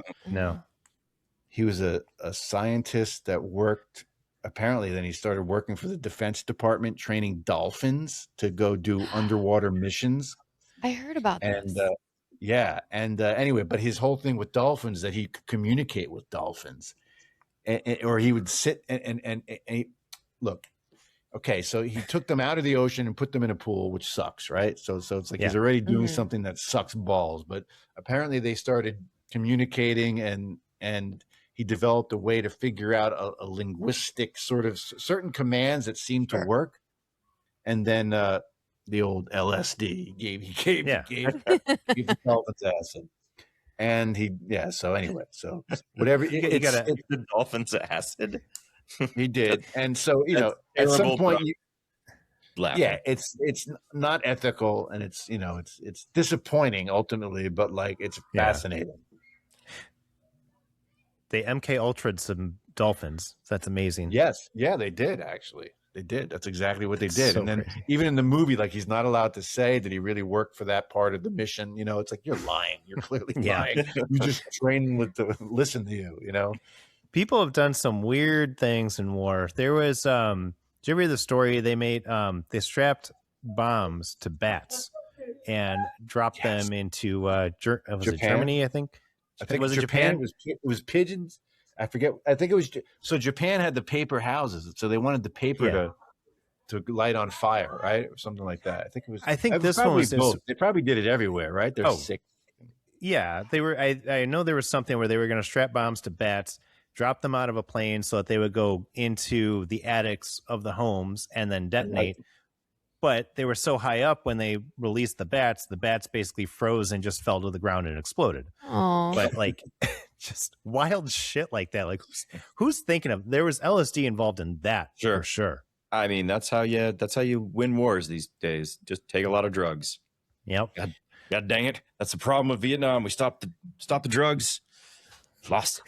S3: scientist that worked, apparently then he started working for the Defense Department, training dolphins to go do underwater missions.
S2: I heard about
S3: this. Anyway, but his whole thing with dolphins that he could communicate with dolphins, or he would sit and look. Okay, so he took them out of the ocean and put them in a pool, which sucks, right? So it's like he's already doing something that sucks balls. But apparently they started communicating, and he developed a way to figure out a linguistic sort of certain commands that seemed to work. And then the old LSD he gave the dolphins acid. And so whatever
S4: it's the dolphins acid.
S3: He did. And so, at some point it's not ethical, and it's disappointing ultimately, but it's fascinating.
S1: They MK Ultra'd some dolphins. That's amazing.
S3: Yes. Yeah, they did actually. They did. That's exactly what they did. So and then crazy. Even in the movie, he's not allowed to say that he really worked for that part of the mission. It's like, you're lying. You're clearly lying. You just train to listen to you,
S1: People have done some weird things in war. There was, did you ever read the story? They made, they strapped bombs to bats and dropped them into, was it Germany, I think?
S3: I think was it Japan? It was pigeons. I forget. I think it was. So Japan had the paper houses, so they wanted the paper to light on fire, right, or something like that. I think it was.
S1: I think this one was
S3: both. They probably did it everywhere, right? They're sick.
S1: Yeah, they were. I know there was something where they were going to strap bombs to bats, drop them out of a plane so that they would go into the attics of the homes and then detonate. But they were so high up when they released the bats basically froze and just fell to the ground and exploded.
S2: Aww.
S1: But just wild shit like that. Who's thinking of? There was LSD involved in that for sure.
S4: I mean, that's how you win wars these days. Just take a lot of drugs.
S1: Yep.
S4: God. God dang it! That's the problem with Vietnam. We stopped the drugs. Lost.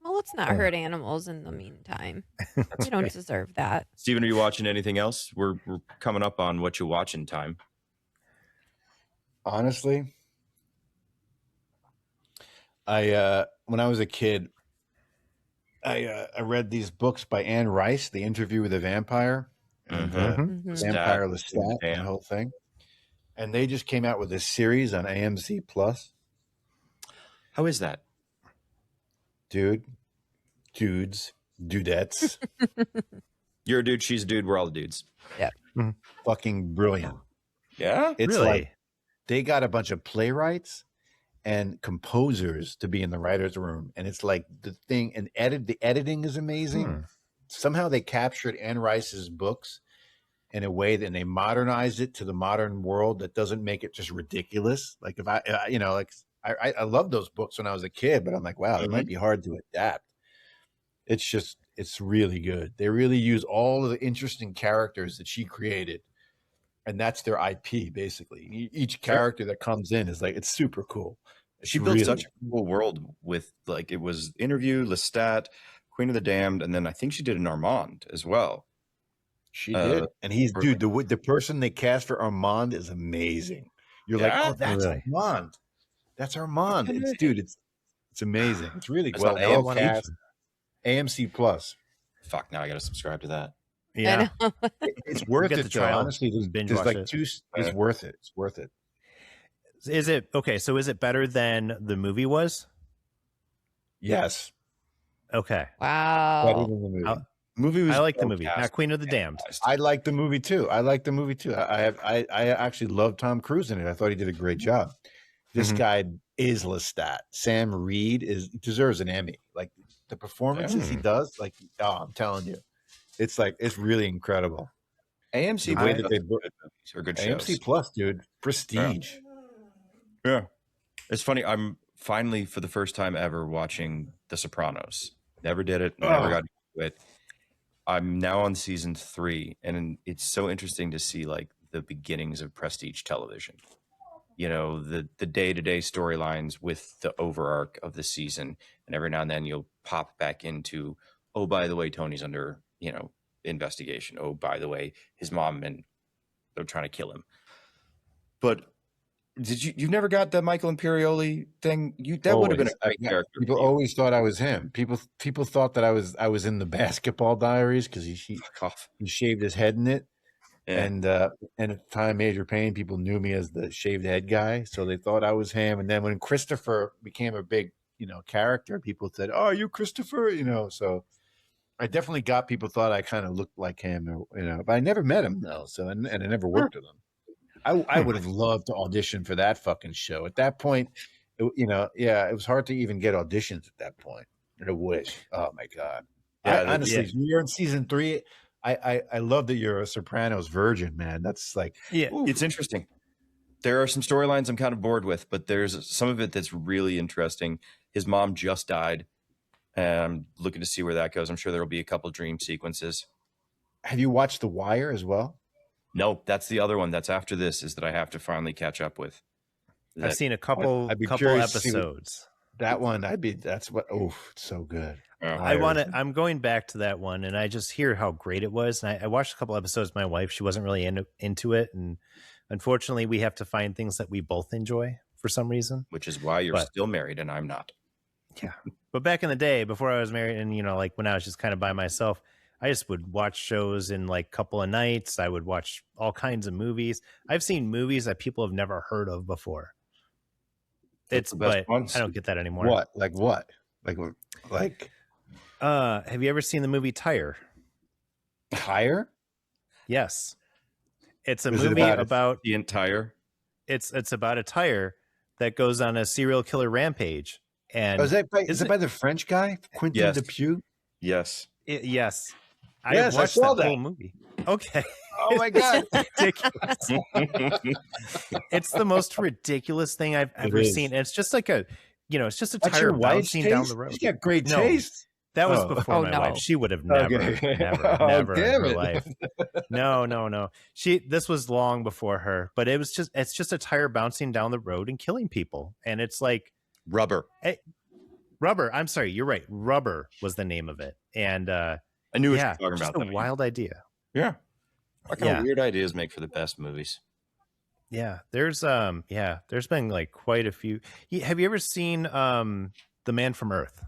S2: Well, let's not hurt animals in the meantime. They don't deserve that.
S4: Steven, are you watching anything else? We're coming up on what you watch in time.
S3: Honestly, when I was a kid, I read these books by Anne Rice, The Interview with a Vampire, and Vampire Lestat, and the whole thing. And they just came out with a series on AMC Plus.
S4: How is that?
S3: Dudes, dudettes.
S4: You're a dude, she's a dude, we're all dudes.
S2: Yeah.
S3: Fucking brilliant.
S4: Yeah?
S3: It's
S1: Really?
S3: like they got a bunch of playwrights and composers to be in the writer's room. And it's like the thing, and the editing is amazing. Somehow they captured Anne Rice's books in a way that they modernized it to the modern world that doesn't make it just ridiculous. Like if I loved those books when I was a kid, but I'm like, wow, it might be hard to adapt. It's really good. They really use all of the interesting characters that she created, and that's their IP basically. Each character that comes in is like, it's super cool.
S4: She built such a cool world with, like, it was Interview, Lestat, Queen of the Damned, and then I think she did an Armand as well.
S3: She did. And he's, dude, the person they cast for Armand is amazing. You're like, oh, that's Armand. That's Armand. It's amazing. It's really well cast. AMC Plus.
S4: Fuck, now I gotta subscribe to that.
S1: Yeah.
S3: It's worth it, though. Honestly, there's like two. It's worth it. It's worth it.
S1: Is it okay? So is it better than the movie was?
S3: Yes.
S1: Okay.
S2: Wow.
S3: Better than the movie.
S1: Movie was, I like the movie. Not Queen of the Damned.
S3: I like the movie too. I actually love Tom Cruise in it. I thought he did a great job. This guy is Lestat. Sam Reed deserves an Emmy. Like the performances he does, like, oh, I'm telling you, it's really incredible.
S4: AMC
S3: the way that they
S4: are good shows.
S3: AMC Plus, dude, prestige.
S4: Yeah. It's funny. I'm finally, for the first time ever, watching The Sopranos. Never did it. Never got to it. I'm now on season 3, and it's so interesting to see like the beginnings of prestige television. You know, the day-to-day storylines with the overarch of the season, and every now and then you'll pop back into, oh, by the way, Tony's under, investigation. Oh, by the way, his mom and they're trying to kill him. But you never got the Michael Imperioli thing? That would have been a great character.
S3: People always thought I was him. People thought that I was in the Basketball Diaries because he shaved his head in it. Yeah. And at the time, Major Payne, people knew me as the shaved head guy, so they thought I was him. And then when Christopher became a big, character, people said, "Oh, are you Christopher?" So I definitely got people thought I kind of looked like him, but I never met him though. So and I never worked with him. I would have loved to audition for that fucking show. At that point, it was hard to even get auditions at that point. I wish. Oh my God. Yeah, honestly, you're in season 3. I love that you're a Sopranos virgin, man. That's like,
S4: it's interesting. There are some storylines I'm kind of bored with, but there's some of it that's really interesting. His mom just died, and I'm looking to see where that goes. I'm sure there will be a couple dream sequences.
S3: Have you watched The Wire as well?
S4: No, that's the other one. That's after this is that I have to finally catch up with.
S1: I've seen a couple episodes.
S3: That one, it's so good.
S1: I'm going back to that one, and I just hear how great it was. And I watched a couple episodes with my wife. She wasn't really into it. And unfortunately, we have to find things that we both enjoy for some reason.
S4: Which is why you're still married and I'm not.
S1: Yeah. But back in the day, before I was married and, like when I was just kind of by myself, I just would watch shows in like a couple of nights. I would watch all kinds of movies. I've seen movies that people have never heard of before. But I don't get that anymore.
S3: What? Like what? Like
S1: have you ever seen the movie Tire?
S3: Tire?
S1: Yes. It's a movie about
S4: the entire.
S1: It's about a tire that goes on a serial killer rampage. And
S3: is it by the French guy, Quentin Dupieux?
S4: Yes.
S1: Yes. I watched that whole movie. Okay.
S3: Oh my God.
S1: Ridiculous. It's the most ridiculous thing I've ever seen. And it's just like it's just a tire bouncing down the road.
S3: She's got great taste.
S1: That was
S3: Oh.
S1: before
S2: Oh,
S1: my
S2: no.
S1: wife. She would have never,
S3: Okay.
S1: never,
S3: Oh,
S1: never in
S3: damn
S1: her
S3: it.
S1: life. No. This was long before her, but it's just a tire bouncing down the road and killing people. And it's like
S4: Rubber.
S1: Rubber. I'm sorry. You're right. Rubber was the name of it. And
S4: I knew what
S1: yeah,
S4: you were talking
S1: just
S4: about.
S1: a wild idea.
S4: Yeah. What kind
S1: Yeah.
S4: of weird ideas make for the best movies?
S1: Yeah. There's been like quite a few. Have you ever seen The Man from Earth?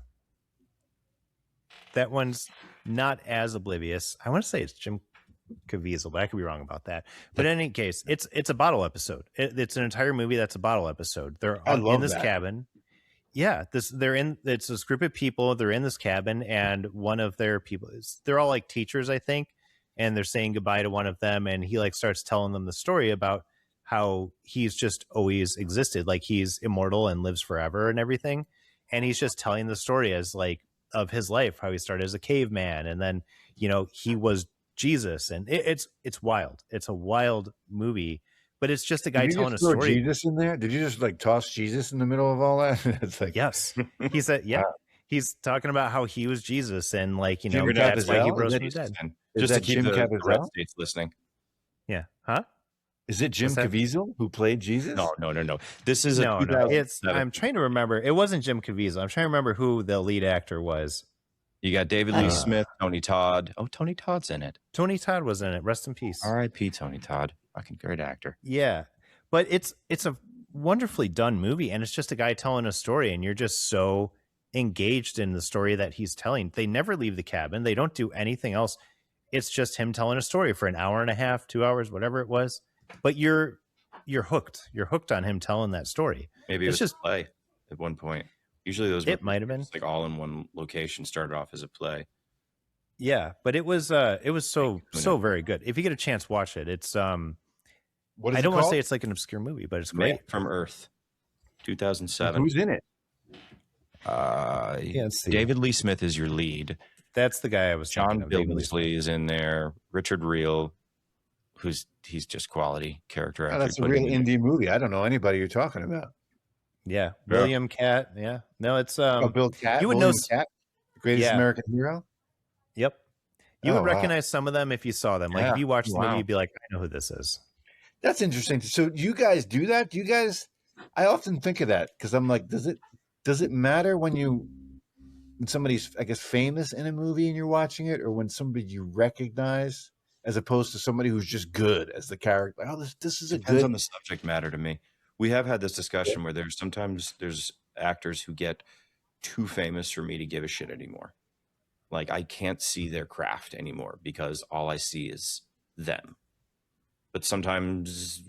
S1: That one's not as oblivious. I want to say it's Jim Caviezel, but I could be wrong about that. But in any case, it's a bottle episode. It's an entire movie that's a bottle episode. They're
S3: I love
S1: in this
S3: that.
S1: cabin. Yeah, it's this group of people. They're in this cabin, and one of their people they're all like teachers, I think, and they're saying goodbye to one of them, and he like starts telling them the story about how he's just always existed, like he's immortal and lives forever and everything, and he's just telling the story as like of his life, how he started as a caveman, and then he was Jesus, and it's wild. It's a wild movie, but it's just a guy
S3: Did you
S1: telling a
S3: just throw
S1: story.
S3: Jesus in there? Did you just like toss Jesus in the middle of all that? It's like,
S1: Yes, he said, yeah.
S3: Wow.
S1: He's talking about how he was Jesus, and like
S3: Jim
S1: that's why he
S3: Caviezel?
S1: rose
S3: Is
S1: from the
S3: that-
S1: dead.
S3: Is
S4: Just
S3: that
S4: to keep
S3: Jim
S4: the red
S3: Caviezel?
S4: states listening.
S1: Yeah, huh?
S3: Is it Jim
S1: What's that?
S3: Caviezel who played Jesus?
S4: No. This is
S1: No.
S4: a 2007.
S1: I'm trying to remember. It wasn't Jim Caviezel. I'm trying to remember who the lead actor was.
S4: You got David Lee
S1: Uh,
S4: Smith, Tony Todd. Oh, Tony Todd's in it.
S1: Tony Todd was in it. Rest in peace.
S4: R.I.P. Tony Todd. Fucking great actor.
S1: Yeah, but it's a wonderfully done movie, and it's just a guy telling a story, and you're just so engaged in the story that he's telling. They never leave the cabin. They don't do anything else. It's just him telling a story for an hour and a half, 2 hours, whatever it was. But you're hooked. You're hooked on him telling that story.
S4: Maybe it
S1: It's
S4: was
S1: just-
S4: a play at one point. Usually those
S1: It might have been.
S4: like all in one location started off as a play.
S1: Yeah, but it was so very good. If you get a chance, watch it. It's
S3: What is
S1: I
S3: it
S1: don't want to
S3: called?
S1: say it's like an obscure movie, but it's
S4: Man
S1: great.
S4: from Earth, 2007.
S3: Who's in it?
S1: Can't see.
S4: David Lee Smith is your lead.
S1: That's the guy I was
S4: John
S1: thinking of. David Lee
S4: Billingsley is in there. Richard Reel, he's just quality character
S3: Oh,
S4: actor.
S3: that's a
S4: But
S3: real indie movie. I don't know anybody you're talking about.
S1: Yeah, William Catt. Yeah, no, it's
S3: Bill Catt.
S1: you would
S3: William
S1: know.
S3: Catt, the greatest
S1: Yeah.
S3: American hero.
S1: Yep, you
S3: Oh,
S1: would
S3: wow.
S1: recognize some of them if you saw them. Like
S3: Yeah.
S1: if you watched the
S4: Wow.
S1: movie, you'd be like, I know who this is.
S3: That's interesting. So you guys do that? Do you guys? I often think of that because I'm like, does it matter when somebody's, I guess, famous in a movie and you're watching it, or when somebody you recognize, as opposed to somebody who's just good as the character? Like, oh, this is a
S4: Depends
S3: good.
S4: on the subject matter to me. We have had this discussion where there's actors who get too famous for me to give a shit anymore. Like I can't see their craft anymore because all I see is them. But sometimes,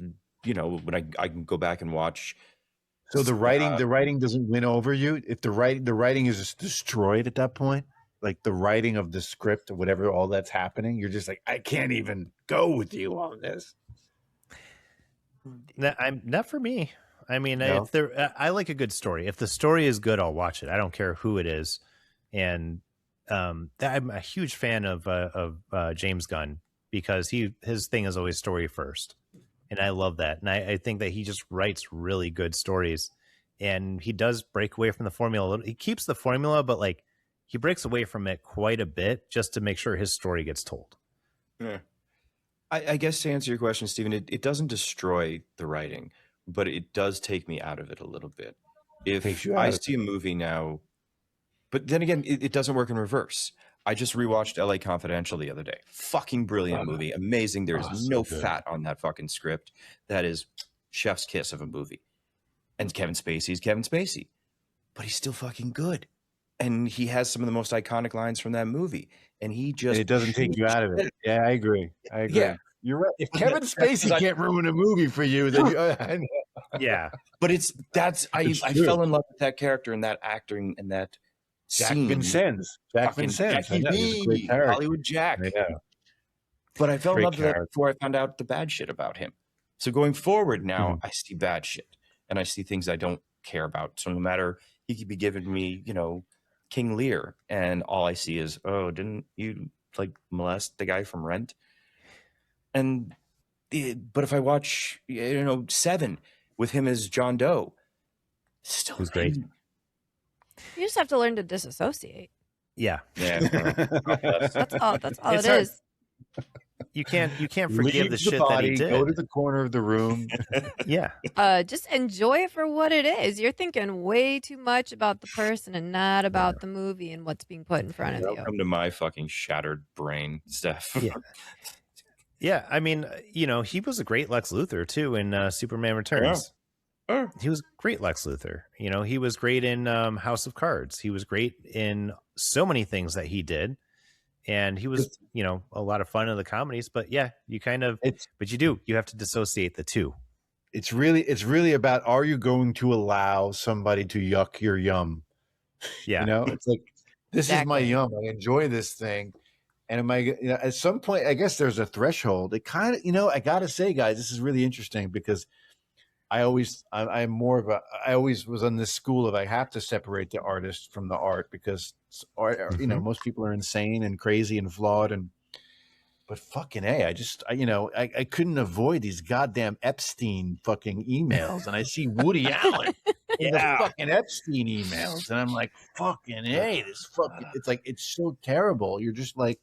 S4: when I can go back and watch.
S3: So the writing doesn't win over you. If the writing is just destroyed at that point, like the writing of the script or whatever, all that's happening, you're just like, I can't even go with you on this.
S1: I'm not for me. I mean,
S3: No?
S1: I like a good story. If the story is good, I'll watch it. I don't care who it is. And I'm a huge fan of James Gunn because his thing is always story first, and I love that. And I think that he just writes really good stories, and he does break away from the formula a little. He keeps the formula, but like he breaks away from it quite a bit just to make sure his story gets told.
S4: Yeah. I guess to answer your question, Stephen, it doesn't destroy the writing, but it does take me out of it a little bit.
S3: Takes
S4: If
S3: you out
S4: I
S3: of
S4: see a movie now, but then again, it doesn't work in reverse. I just rewatched LA Confidential the other day. Fucking brilliant movie. Amazing. There's
S3: so
S4: no
S3: good.
S4: fat on that fucking script. That is chef's kiss of a movie. And Kevin Spacey's Kevin Spacey. But he's still fucking good. And he has some of the most iconic lines from that movie. And he just...
S3: It doesn't take you out of it. Yeah, I agree.
S4: Yeah.
S3: You're right. If
S4: But
S3: Kevin Spacey can't ruin a movie for you, then I know.
S1: Yeah,
S4: But I
S3: It's
S4: I
S3: true.
S4: fell in love with that character and that actor and that
S3: Jack
S4: scene.
S3: Vincennes. Jack
S4: Fucking
S3: Vincennes. I
S4: Jackie
S3: know, he's a great
S4: V,
S3: character.
S4: Hollywood Jack.
S3: Yeah.
S4: But I fell in
S3: Great
S4: love with that
S3: character.
S4: before I found out the bad shit about him. So going forward now,
S3: Mm-hmm.
S4: I see bad shit and I see things I don't care about. So no matter, he could be giving me, King Lear, and all I see is, oh, didn't you like molest the guy from Rent? But if I watch, Seven with him as John Doe, still
S1: Who's great.
S2: You just have to learn to disassociate.
S1: Yeah.
S4: Yeah.
S2: That's all
S1: It's
S2: it
S1: hard.
S2: is.
S1: You can't forgive
S3: Leave
S1: the
S3: the
S1: shit that he
S3: body, go to
S1: did.
S3: the corner of the room.
S1: Yeah.
S2: Just enjoy it for what it is. You're thinking way too much about the person and not about the movie and what's being put in front of you.
S4: Welcome to my fucking shattered brain, Steph.
S1: Yeah. Yeah. I mean, you know, he was a great Lex Luthor too in Superman Returns.
S4: Oh.
S1: He was great Lex Luthor. You know, he was great in House of Cards. He was great in so many things that he did. And he was, you know, a lot of fun in the comedies. But yeah, you kind of, but you have to dissociate the two.
S3: It's really about, are you going to allow somebody to yuck your yum?
S1: Yeah.
S3: You know, it's like, this is my
S2: Exactly.
S3: yum. I enjoy this thing. And am I, you know, at some point, I guess there's a threshold. It kind of, you know, I got to say, guys, this is really interesting because I'm more of a, I always was on this school of I have to separate the artist from the art because art, you know, most people are insane and crazy and flawed. But fucking A, I couldn't avoid these goddamn Epstein fucking emails. And I see Woody Allen in the fucking Epstein emails. And I'm like, fucking A, it's like, it's so terrible. You're just like,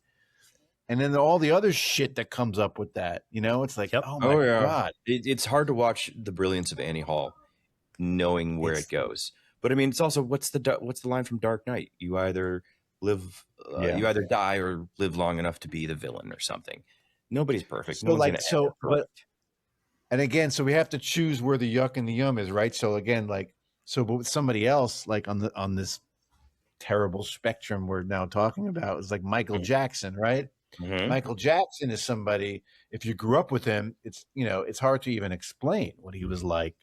S3: and then all the other shit that comes up with that, you know, it's like, oh my God.
S4: It's hard to watch the brilliance of Annie Hall, knowing where it goes. But I mean, it's also what's the line from Dark Knight? You either you either die or live long enough to be the villain or something. Nobody's perfect.
S3: So and again, so we have to choose where the yuck and the yum is, right? So again, like, so but with somebody else, like on this terrible spectrum we're now talking about, is like Michael Jackson, right? Michael Jackson is somebody, if you grew up with him, it's, you know, it's hard to even explain what he was like.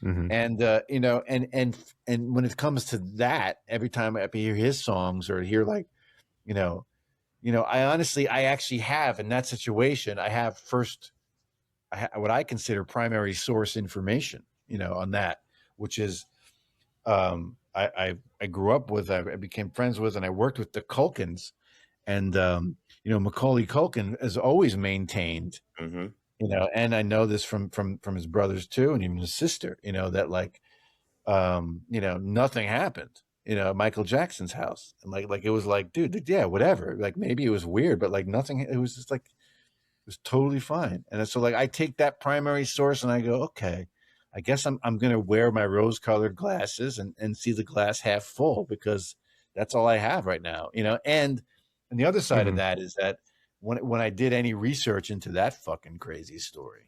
S3: And you know, and when it comes to that, every time I hear his songs or hear like, you know, I actually have in that situation, I have what I consider primary source information, you know, on that, which is I grew up with, I became friends with, and I worked with the Culkins, and you know, Macaulay Culkin has always maintained, you know, and I know this from his brothers too, and even his sister, you know, that like, you know, nothing happened, you know, at Michael Jackson's house, and like it was like, dude, yeah, whatever, like maybe it was weird, but like nothing, it was just like, it was totally fine. And so like I take that primary source and I go, okay, I guess I'm gonna wear my rose-colored glasses and see the glass half full, because that's all I have right now, you know. And the other side of that is that when I did any research into that fucking crazy story,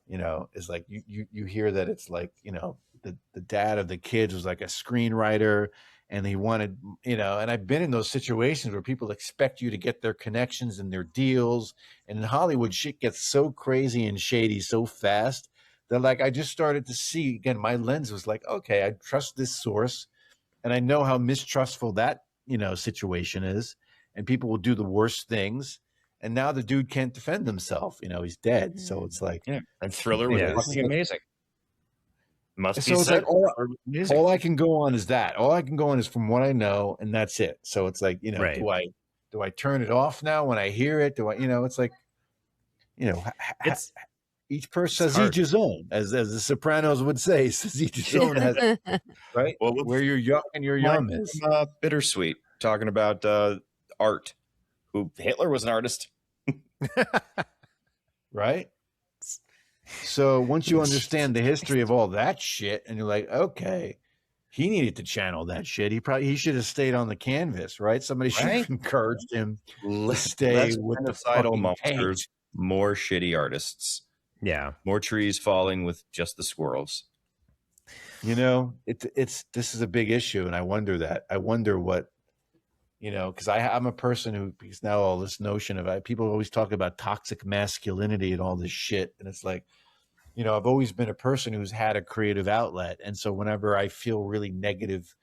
S3: you know, is like you hear that it's like, you know, the dad of the kids was like a screenwriter, and he wanted, you know, and I've been in those situations where people expect you to get their connections and their deals, and in Hollywood shit gets so crazy and shady so fast that like I just started to see, again, my lens was like, okay, I trust this source, and I know how mistrustful that, you know, situation is, and people will do the worst things. And now the dude can't defend himself. You know, he's dead. So it's like,
S4: and Thriller was fucking amazing. Must be said.
S3: Like all I can go on is that. All I can go on is from what I know, and that's it. So it's like, you know, do I turn it off now when I hear it? Do I, you know, it's like, you know, it's each person says each his own, as the Sopranos would say, says each his own, has, right? Well, where your yuck and your yum is.
S4: Bittersweet, talking about art. Who Hitler was an artist.
S3: Right? So once you understand the history of all that shit, and you're like, okay, he needed to channel that shit. He should have stayed on the canvas, right? Somebody should have encouraged him to stay with the fucking monsters.
S4: More shitty artists.
S1: Yeah.
S4: More trees falling with just the squirrels.
S3: You know, this is a big issue, and I wonder what, you know, because I'm a person who, because now all this notion of people always talk about toxic masculinity and all this shit. And it's like, you know, I've always been a person who's had a creative outlet. And so whenever I feel really negative,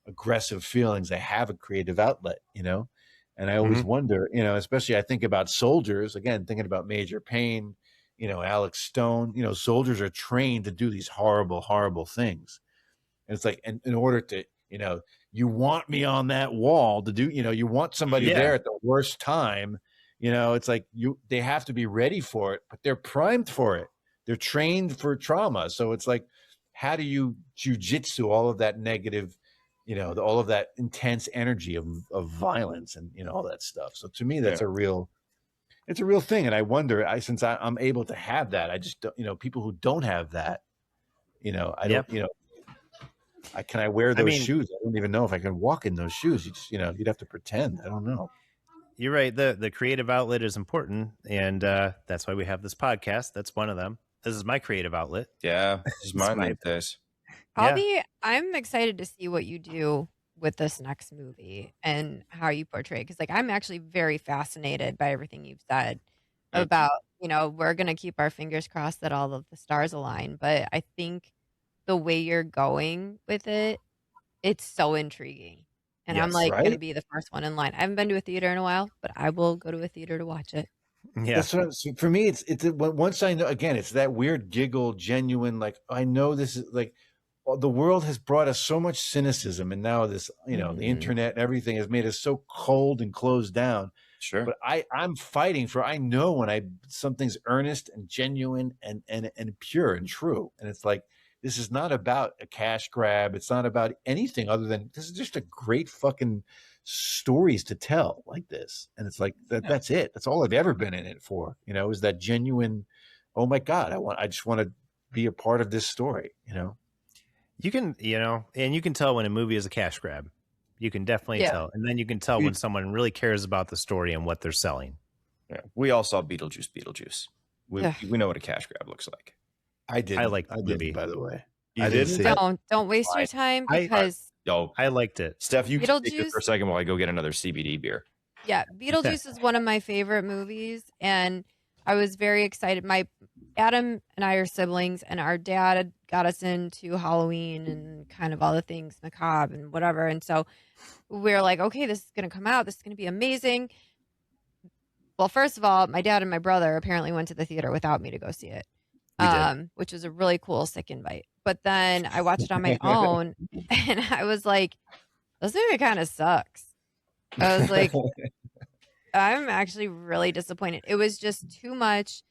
S3: aggressive feelings, I have a creative outlet, you know, and I always wonder, you know, especially I think about soldiers, again, thinking about Major Payne, you know, Alex Stone, you know, soldiers are trained to do these horrible, horrible things. And it's like, in order to, you know, you want me on that wall to do, you know, you want somebody there at the worst time, you know, it's like they have to be ready for it, but they're primed for it. They're trained for trauma. So it's like, how do you jujitsu all of that negative all of that intense energy of violence and, all that stuff. So to me, that's it's a real thing. And I wonder, since I'm able to have that, I just don't, people who don't have that, I don't, can I wear those shoes? I don't even know if I can walk in those shoes. You just, you'd have to pretend. I don't know.
S1: You're right. The creative outlet is important. And that's why we have this podcast. That's one of them. This is my creative outlet.
S4: Yeah. This is mine like this.
S2: I'm excited to see what you do with this next movie and how you portray it. Because I'm actually very fascinated by everything you've said about, we're going to keep our fingers crossed that all of the stars align. But I think the way you're going with it, it's so intriguing. And I'm going to be the first one in line. I haven't been to a theater in a while, but I will go to a theater to watch it.
S3: Yeah. That's what for me, it's once I know, again, it's that weird giggle, genuine, I know this is the world has brought us so much cynicism, and now this, the internet and everything has made us so cold and closed down.
S4: Sure.
S3: But I'm fighting for, I know when something's earnest and genuine and pure and true. And it's this is not about a cash grab. It's not about anything other than this is just a great fucking stories to tell like this. And it's that's it. That's all I've ever been in it for, is that genuine, oh my God, I just want to be a part of this story,
S1: You can, and you can tell when a movie is a cash grab. You can definitely tell. And then you can tell when someone really cares about the story and what they're selling.
S4: Yeah. We all saw Beetlejuice. We know what a cash grab looks like.
S3: I did.
S1: I liked the movie,
S3: by the way.
S4: You didn't?
S2: Don't waste your time because
S1: I liked it.
S4: Steph, you can take this for a second while I go get another CBD beer.
S2: Yeah, Beetlejuice is one of my favorite movies, and I was very excited. Adam and I are siblings, and our dad got us into Halloween and kind of all the things macabre and whatever. And so we're like, okay, this is going to come out. This is going to be amazing. Well, first of all, my dad and my brother apparently went to the theater without me to go see it, which was a really cool, sick invite. But then I watched it on my own, and I was like, this movie kind of sucks. I was like, I'm actually really disappointed. It was just too much.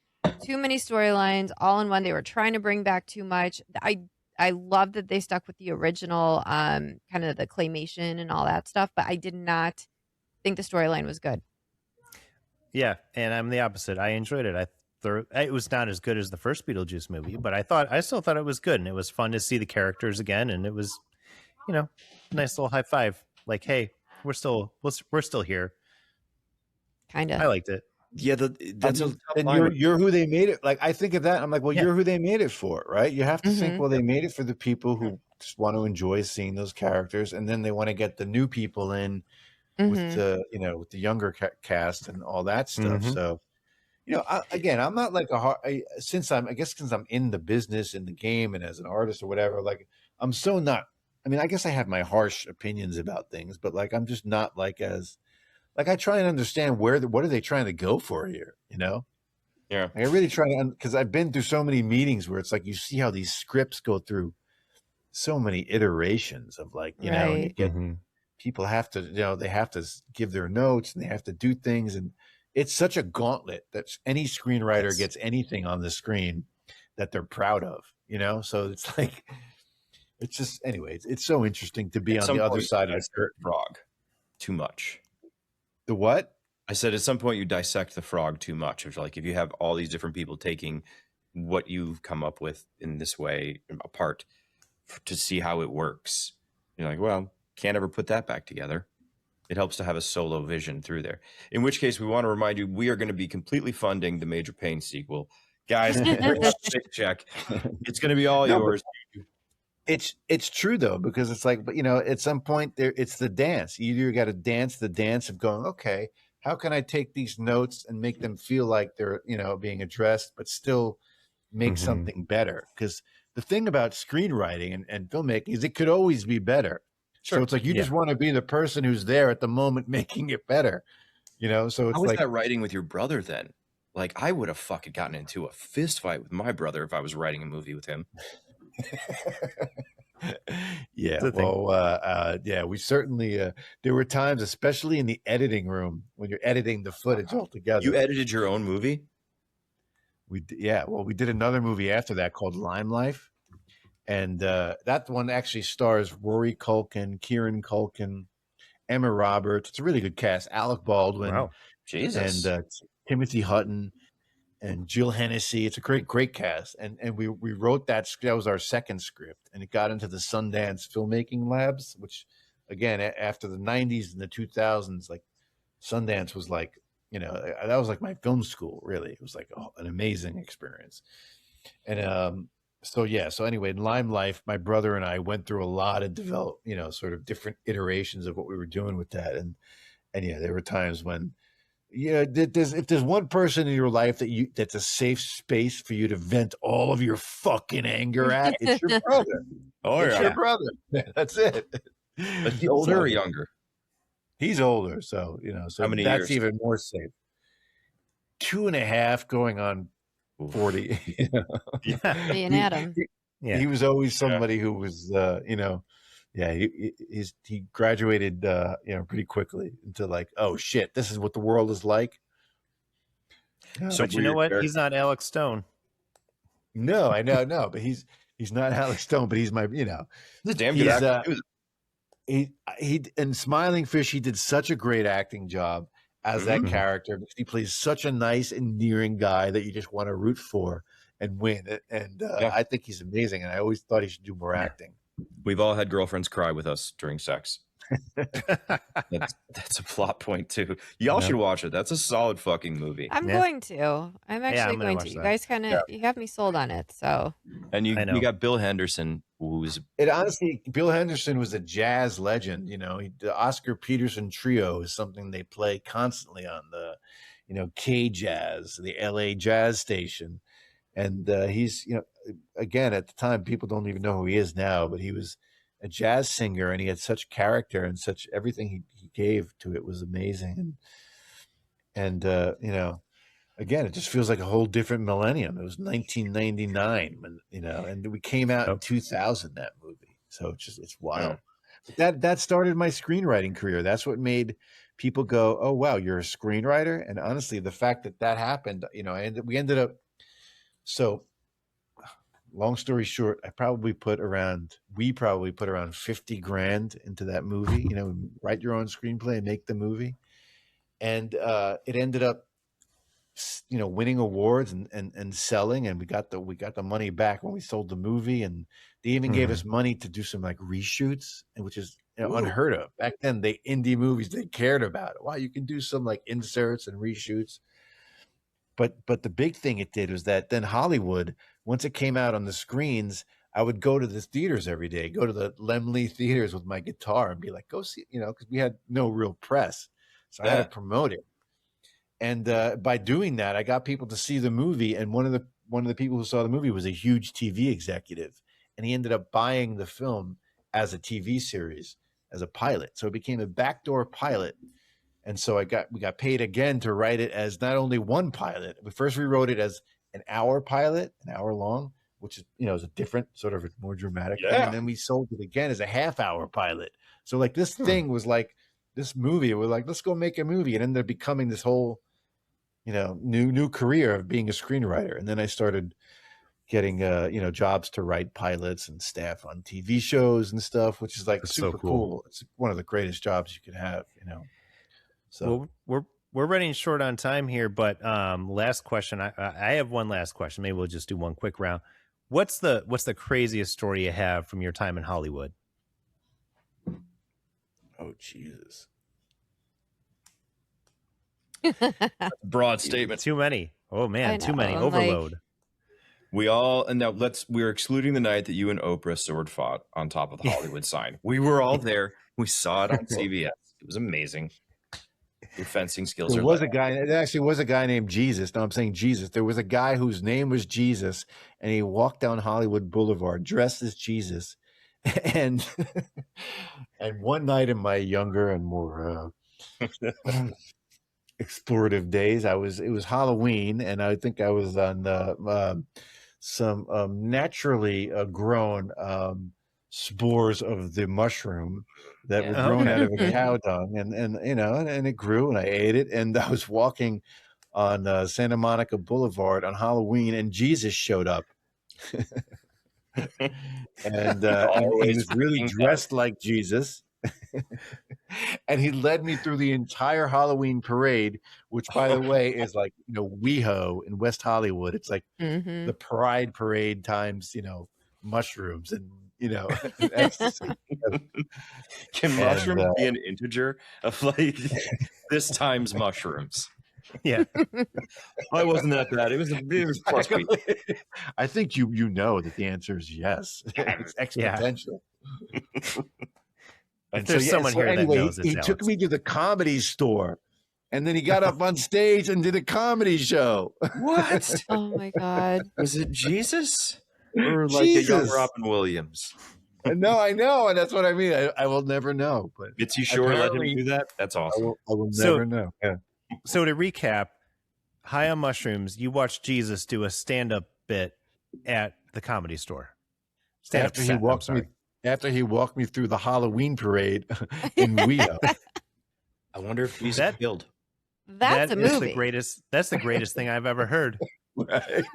S2: Too many storylines all in one. They were trying to bring back too much. I love that they stuck with the original kind of the claymation and all that stuff, but I did not think the storyline was good.
S1: Yeah, and I'm the opposite. I enjoyed it. It was not as good as the first Beetlejuice movie, but I still thought it was good, and it was fun to see the characters again, and it was, nice little high five. Like, hey, we're still here.
S2: Kind of.
S1: I liked it.
S4: Yeah, that's
S3: you're who they made it. I think of that. I'm like, well, you're who they made it for, right? You have to think, well, they made it for the people who just want to enjoy seeing those characters, and then they want to get the new people in with the with the younger cast and all that stuff. So, I'm not since I'm in the business, in the game, and as an artist or whatever. I'm so not. I mean, I guess I have my harsh opinions about things, but I'm just not as. I try and understand what are they trying to go for here,
S4: Yeah.
S3: I really try to, because I've been through so many meetings where it's you see how these scripts go through so many iterations of and you get people have to, they have to give their notes and they have to do things. And it's such a gauntlet that any screenwriter gets anything on the screen that they're proud of, So it's it's just, anyways, it's so interesting to be on the other side of the curtain.
S4: Frog too much.
S3: The what?
S4: I said at some point you dissect the frog too much. It's if you have all these different people taking what you've come up with in this way apart to see how it works, you're like, well, can't ever put that back together. It helps to have a solo vision through there. In which case, we want to remind you, we are going to be completely funding the Major Payne sequel. Guys, check. It's going to be all yours.
S3: It's true though, because it's but at some point it's the dance. You either got to dance the dance of going, okay, how can I take these notes and make them feel like they're, being addressed, but still make something better? Because the thing about screenwriting and filmmaking is it could always be better. Sure. So it's you just want to be the person who's there at the moment making it better, So it's
S4: how was that writing with your brother then? I would have fucking gotten into a fist fight with my brother if I was writing a movie with him.
S3: We certainly there were times, especially in the editing room, when you're editing the footage all together.
S4: You edited your own movie?
S3: We did another movie after that called Lime Life, And that one actually stars Rory Culkin, Kieran Culkin, Emma Roberts. It's a really good cast. Alec Baldwin
S1: Wow.
S4: Jesus.
S3: and Timothy Hutton and Jill Hennessy. It's a great cast. And we wrote that. That was our second script, and it got into the Sundance filmmaking labs, which again, after the 90s and the 2000s, like Sundance was like, that was like my film school, really. It was like an amazing experience. And so anyway, in Lime Life, my brother and I went through a lot of sort of different iterations of what we were doing with that. And yeah, there were times when, if there's one person in your life that's a safe space for you to vent all of your fucking anger at, it's your brother.
S4: Oh,
S3: It's
S4: yeah.
S3: your brother. That's it.
S4: Is he older or younger?
S3: He's older, so so
S4: How many
S3: that's
S4: years?
S3: even more safe. 2.5 going on 40.
S1: Yeah.
S2: Me and Adam.
S3: He was always somebody who was, he graduated, pretty quickly into like, oh shit, this is what the world is like.
S1: So, but you know what? He's not Alex Stone.
S3: No, I know, no, but he's not Alex Stone, but he's my,
S4: He's a damn good actor.
S3: He in Smiling Fish, he did such a great acting job as that character. He plays such a nice, endearing guy that you just want to root for and win. And I think he's amazing. And I always thought he should do more acting.
S4: We've all had girlfriends cry with us during sex. That's a plot point too. Y'all should watch it. That's a solid fucking movie.
S2: I'm going to. I'm actually
S1: I'm gonna
S2: going
S1: watch
S2: to. You
S1: that.
S2: guys kind of you have me sold on it. So
S4: And
S1: I know.
S4: you got Bill Henderson, who's
S3: Honestly, Bill Henderson was a jazz legend. The Oscar Peterson Trio is something they play constantly on the, K Jazz, the LA jazz station. And he's, again, at the time, people don't even know who he is now, but he was a jazz singer, and he had such character and such everything he gave to it was amazing. And again, it just feels like a whole different millennium. It was 1999, and we came out in 2000, that movie. So it's wild. But that started my screenwriting career. That's what made people go, oh, wow, you're a screenwriter. And honestly, the fact that happened, we ended up, so long story short, we probably put around 50 grand into that movie, write your own screenplay and make the movie. And it ended up, winning awards and selling, and we got the money back when we sold the movie, and they even gave us money to do some like reshoots, which is unheard of back then. The indie movies, they cared about it. Wow, you can do some like inserts and reshoots. But the big thing it did was that then Hollywood, once it came out on the screens, I would go to the theaters every day, go to the Lemley theaters with my guitar and be like, go see, because we had no real press. So I had to promote it. And by doing that, I got people to see the movie. And one of the people who saw the movie was a huge TV executive. And he ended up buying the film as a TV series, as a pilot. So it became a backdoor pilot. And so we got paid again to write it as not only one pilot. We rewrote it as an hour pilot, an hour long, which is, is a different sort of a more dramatic thing. And then we sold it again as a half-hour pilot. So like this thing was like this movie. We're like, let's go make a movie. It ended up becoming this whole, new career of being a screenwriter. And then I started getting, jobs to write pilots and staff on TV shows and stuff, which is like super cool. It's one of the greatest jobs you could have, So
S1: we're running short on time here, but last question. I have one last question. Maybe we'll just do one quick round. What's the craziest story you have from your time in Hollywood?
S3: Oh Jesus!
S4: broad statement.
S1: Too many. Oh man, too many.
S2: I'm
S1: Overload.
S4: We're excluding the night that you and Oprah sword fought on top of the Hollywood sign. We were all there. We saw it on CBS. It was amazing. Your fencing skills
S3: There was a guy. It actually was a guy named Jesus. No, I'm saying Jesus. There was a guy whose name was Jesus, and he walked down Hollywood Boulevard dressed as Jesus. And one night in my younger and more explorative days, it was Halloween, and I think I was on some naturally grown spores of the mushroom that were grown out of a cow dung, and it grew, and I ate it. And I was walking on Santa Monica Boulevard on Halloween, and Jesus showed up. and he was really dressed like Jesus. And he led me through the entire Halloween parade, which, by the way, is like, WeHo in West Hollywood. It's like the Pride Parade times, mushrooms and, ecstasy.
S4: Can mushrooms be an integer of like this times mushrooms?
S1: Yeah.
S4: Why wasn't that bad? It was plus B.
S3: I think you know that the answer is yes. It's exponential.
S1: And there's someone here that knows it's
S3: he took me to the comedy store, and then he got up on stage and did a comedy show.
S4: What?
S2: Oh my God.
S4: Was it Jesus? Or like a young Robin Williams?
S3: No, I know, and that's what I mean. I will never know. But
S4: Mitzi Shore let him do that? That's awesome.
S3: I will never know. Yeah.
S1: So to recap, high on mushrooms, you watched Jesus do a stand-up bit at the Comedy Store.
S3: After he walked me through the Halloween parade in WeHo.
S4: I wonder if he's killed.
S2: That's a movie.
S1: That's the greatest thing I've ever heard.
S3: Right.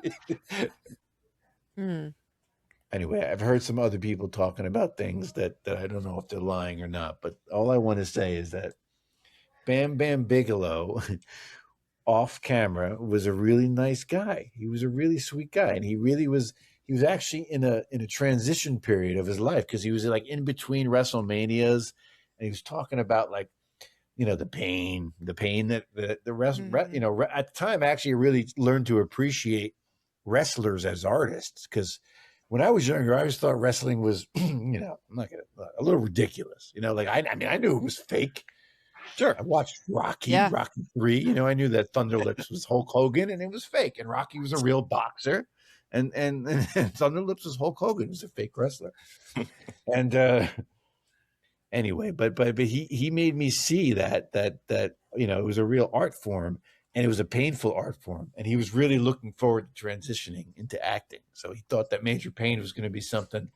S3: Anyway, I've heard some other people talking about things that I don't know if they're lying or not. But all I want to say is that Bam Bam Bigelow, off camera, was a really nice guy. He was a really sweet guy, and he really was. He was actually in a transition period of his life, because he was like in between WrestleManias, and he was talking about like, the pain that the rest, at the time, I actually really learned to appreciate wrestlers as artists, because when I was younger, I always thought wrestling was, I'm not gonna, a little ridiculous, like I knew it was fake. Sure, I watched Rocky 3. I knew that Thunder Lips was Hulk Hogan, and it was fake, and Rocky was a real boxer. And Thunder Lips was Hulk Hogan, who's a fake wrestler. And anyway, but he made me see that it was a real art form, and it was a painful art form, and he was really looking forward to transitioning into acting. So he thought that Major Payne was going to be something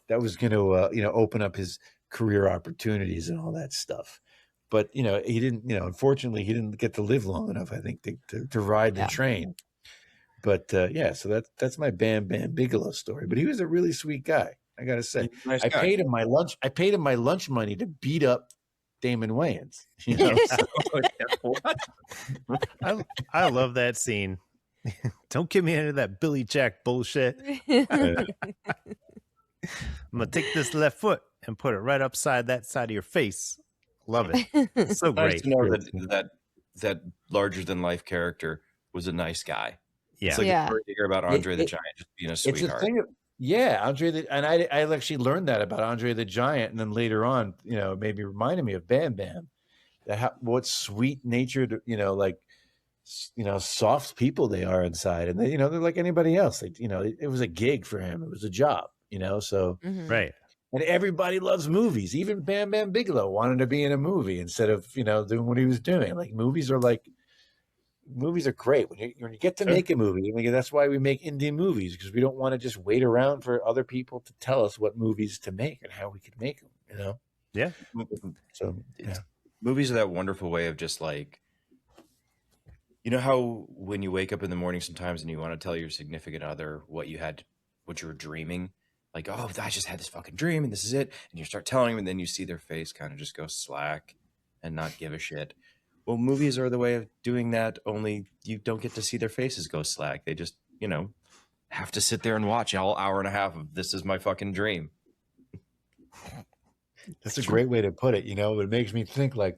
S3: that was going to open up his career opportunities and all that stuff. But he didn't. Unfortunately, he didn't get to live long enough, I think, to ride the train. But so that's my Bam Bam Bigelow story. But he was a really sweet guy, I gotta say.
S4: Nice
S3: I
S4: guy.
S3: paid him my lunch money to beat up Damon Wayans.
S1: What? I love that scene. Don't get me into that Billy Jack bullshit. I'm gonna take this left foot and put it right upside that side of your face. Love it. So
S4: Nice
S1: great.
S4: to know that larger than life character was a nice guy.
S1: Yeah.
S4: It's like it's hard to hear about Andre the Giant just being a sweetheart.
S3: Andre and I actually learned that about Andre the Giant, and then later on, it maybe reminded me of Bam Bam, what sweet natured, soft people they are inside, and they're like anybody else. It was a gig for him, it was a job, so
S1: Right.
S3: And everybody loves movies. Even Bam Bam Bigelow wanted to be in a movie instead of doing what he was doing. Like movies are great when you get to make a movie. That's why we make indie movies, because we don't want to just wait around for other people to tell us what movies to make and how we can make them.
S1: Yeah.
S3: So
S4: movies are that wonderful way of just like, how when you wake up in the morning sometimes and you want to tell your significant other what you were dreaming, like, oh, I just had this fucking dream and this is it, and you start telling them, and then you see their face kind of just go slack and not give a shit. Well, movies are the way of doing that, only you don't get to see their faces go slack. They just, have to sit there and watch all hour and a half of this is my fucking dream.
S3: That's a great way to put it. It makes me think like,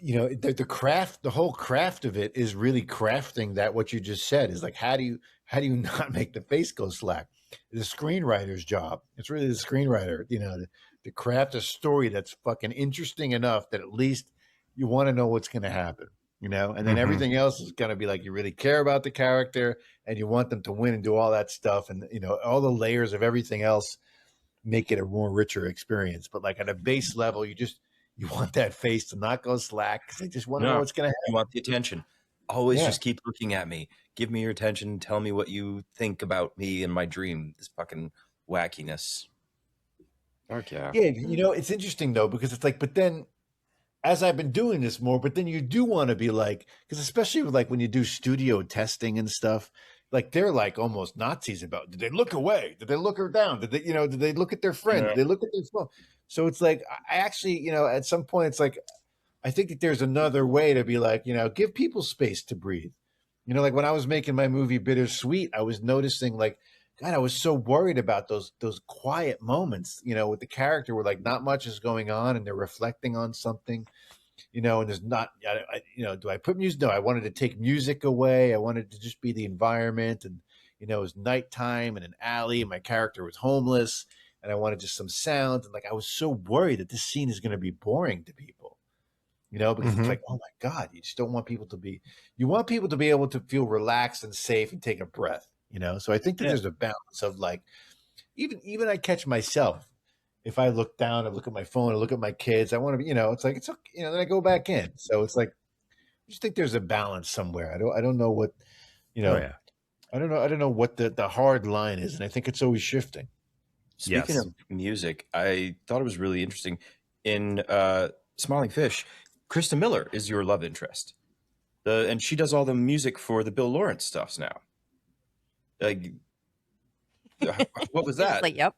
S3: the craft, the whole craft of it is really crafting that what you just said is like, how do you not make the face go slack? The screenwriter's job. It's really the screenwriter, to craft a story that's fucking interesting enough that at least you want to know what's going to happen, and then everything else is going to be like, you really care about the character and you want them to win and do all that stuff. And, all the layers of everything else make it a more richer experience. But like at a base level, you want that face to not go slack, because they just want to know what's going to happen.
S4: You want the attention. Always just keep looking at me. Give me your attention. Tell me what you think about me and my dream. This fucking wackiness. Okay.
S3: Yeah, it's interesting though, because it's like, but then as I've been doing this more, but then you do want to be like, because especially with like when you do studio testing and stuff, like they're like almost Nazis about. Did they look away? Did they look her down? Did they, did they look at their friend? Did they look at their phone? So it's like I actually, at some point it's like I think that there's another way to be like, give people space to breathe. Like when I was making my movie Bittersweet, I was noticing like, God, I was so worried about those quiet moments, with the character where like not much is going on and they're reflecting on something, and there's not, do I put music? No, I wanted to take music away. I wanted to just be the environment, and it was nighttime in an alley. And my character was homeless, and I wanted just some sound. And like I was so worried that this scene is going to be boring to people, because it's like, oh my God, you just don't want people to be. You want people to be able to feel relaxed and safe and take a breath. So I think that there's a balance of like, even I catch myself if I look down and look at my phone and look at my kids, I want to be, it's like, it's okay, then I go back in. So it's like, I just think there's a balance somewhere. I don't know what, I don't know what the hard line is. And I think it's always shifting.
S4: Speaking of music, I thought it was really interesting in Smiling Fish, Krista Miller is your love interest. And she does all the music for the Bill Lawrence stuffs now. Like, what was that?
S2: Like, yep.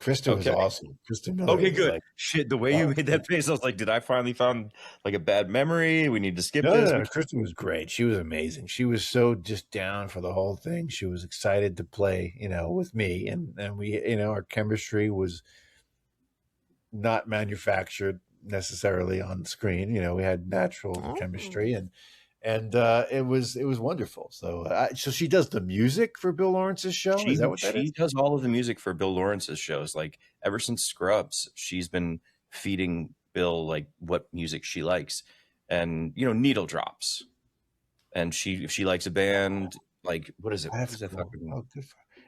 S3: Krista was awesome. Krista Miller.
S4: Okay, good.
S3: Like,
S4: shit, the way you made that face, I was like, did I finally found like a bad memory? We need to skip this.
S3: No, Krista was great. She was amazing. She was so just down for the whole thing. She was excited to play, with me, and we, our chemistry was not manufactured necessarily on screen. We had natural chemistry, and it was wonderful. So she does the music for Bill Lawrence's show. Is that what that is?
S4: She does all of the music for Bill Lawrence's shows. Like ever since Scrubs, she's been feeding Bill like what music she likes, and needle drops. And if she likes a band, like what is it? What is that fucking...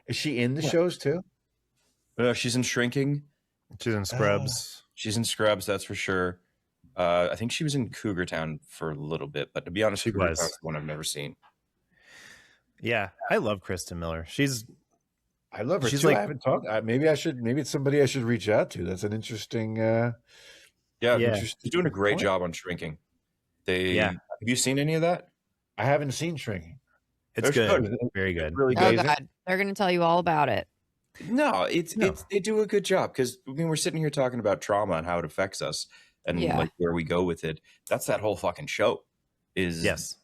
S3: Is she in the shows too?
S4: She's in Shrinking.
S1: She's in Scrubs.
S4: She's in Scrubs, that's for sure. I think she was in Cougar Town for a little bit, but to be honest, Cougar Town's the one I've never seen.
S1: Yeah, I love Krista Miller.
S3: I love her too. I haven't talked. Maybe it's somebody I should reach out to. That's an interesting.
S4: She's doing a great job on Shrinking. Have you seen any of that?
S3: I haven't seen Shrinking.
S1: It's good. Very good.
S4: Really
S2: good.
S4: Oh
S2: God, they're going to tell you all about it.
S4: No, they do a good job because we're sitting here talking about trauma and how it affects us. And like where we go with it, that's that whole fucking show is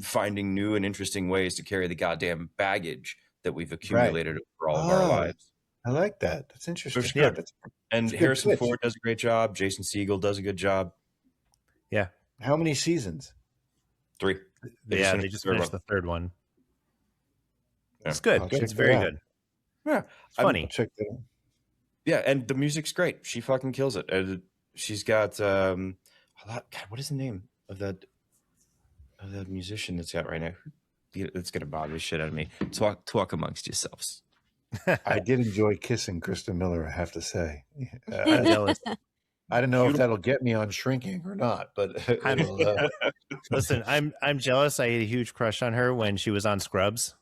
S4: finding new and interesting ways to carry the goddamn baggage that we've accumulated over all of our lives.
S3: I like that. That's interesting.
S4: And Harrison Ford does a great job. Jason Segel does a good job.
S1: Yeah.
S3: How many seasons?
S4: 3.
S1: They just finished the third one. Yeah. It's good. It's very good.
S4: Yeah.
S1: It's funny.
S3: Check that out.
S4: Yeah, and the music's great. She fucking kills it. She's got a lot. God, what is the name of the musician that's out right now? It's gonna bother the shit out of me. Talk amongst yourselves.
S3: I did enjoy kissing Krista Miller, I have to say.
S1: I'm jealous.
S3: I don't know if that'll get me on Shrinking or not, but
S1: listen, I'm jealous. I had a huge crush on her when she was on Scrubs.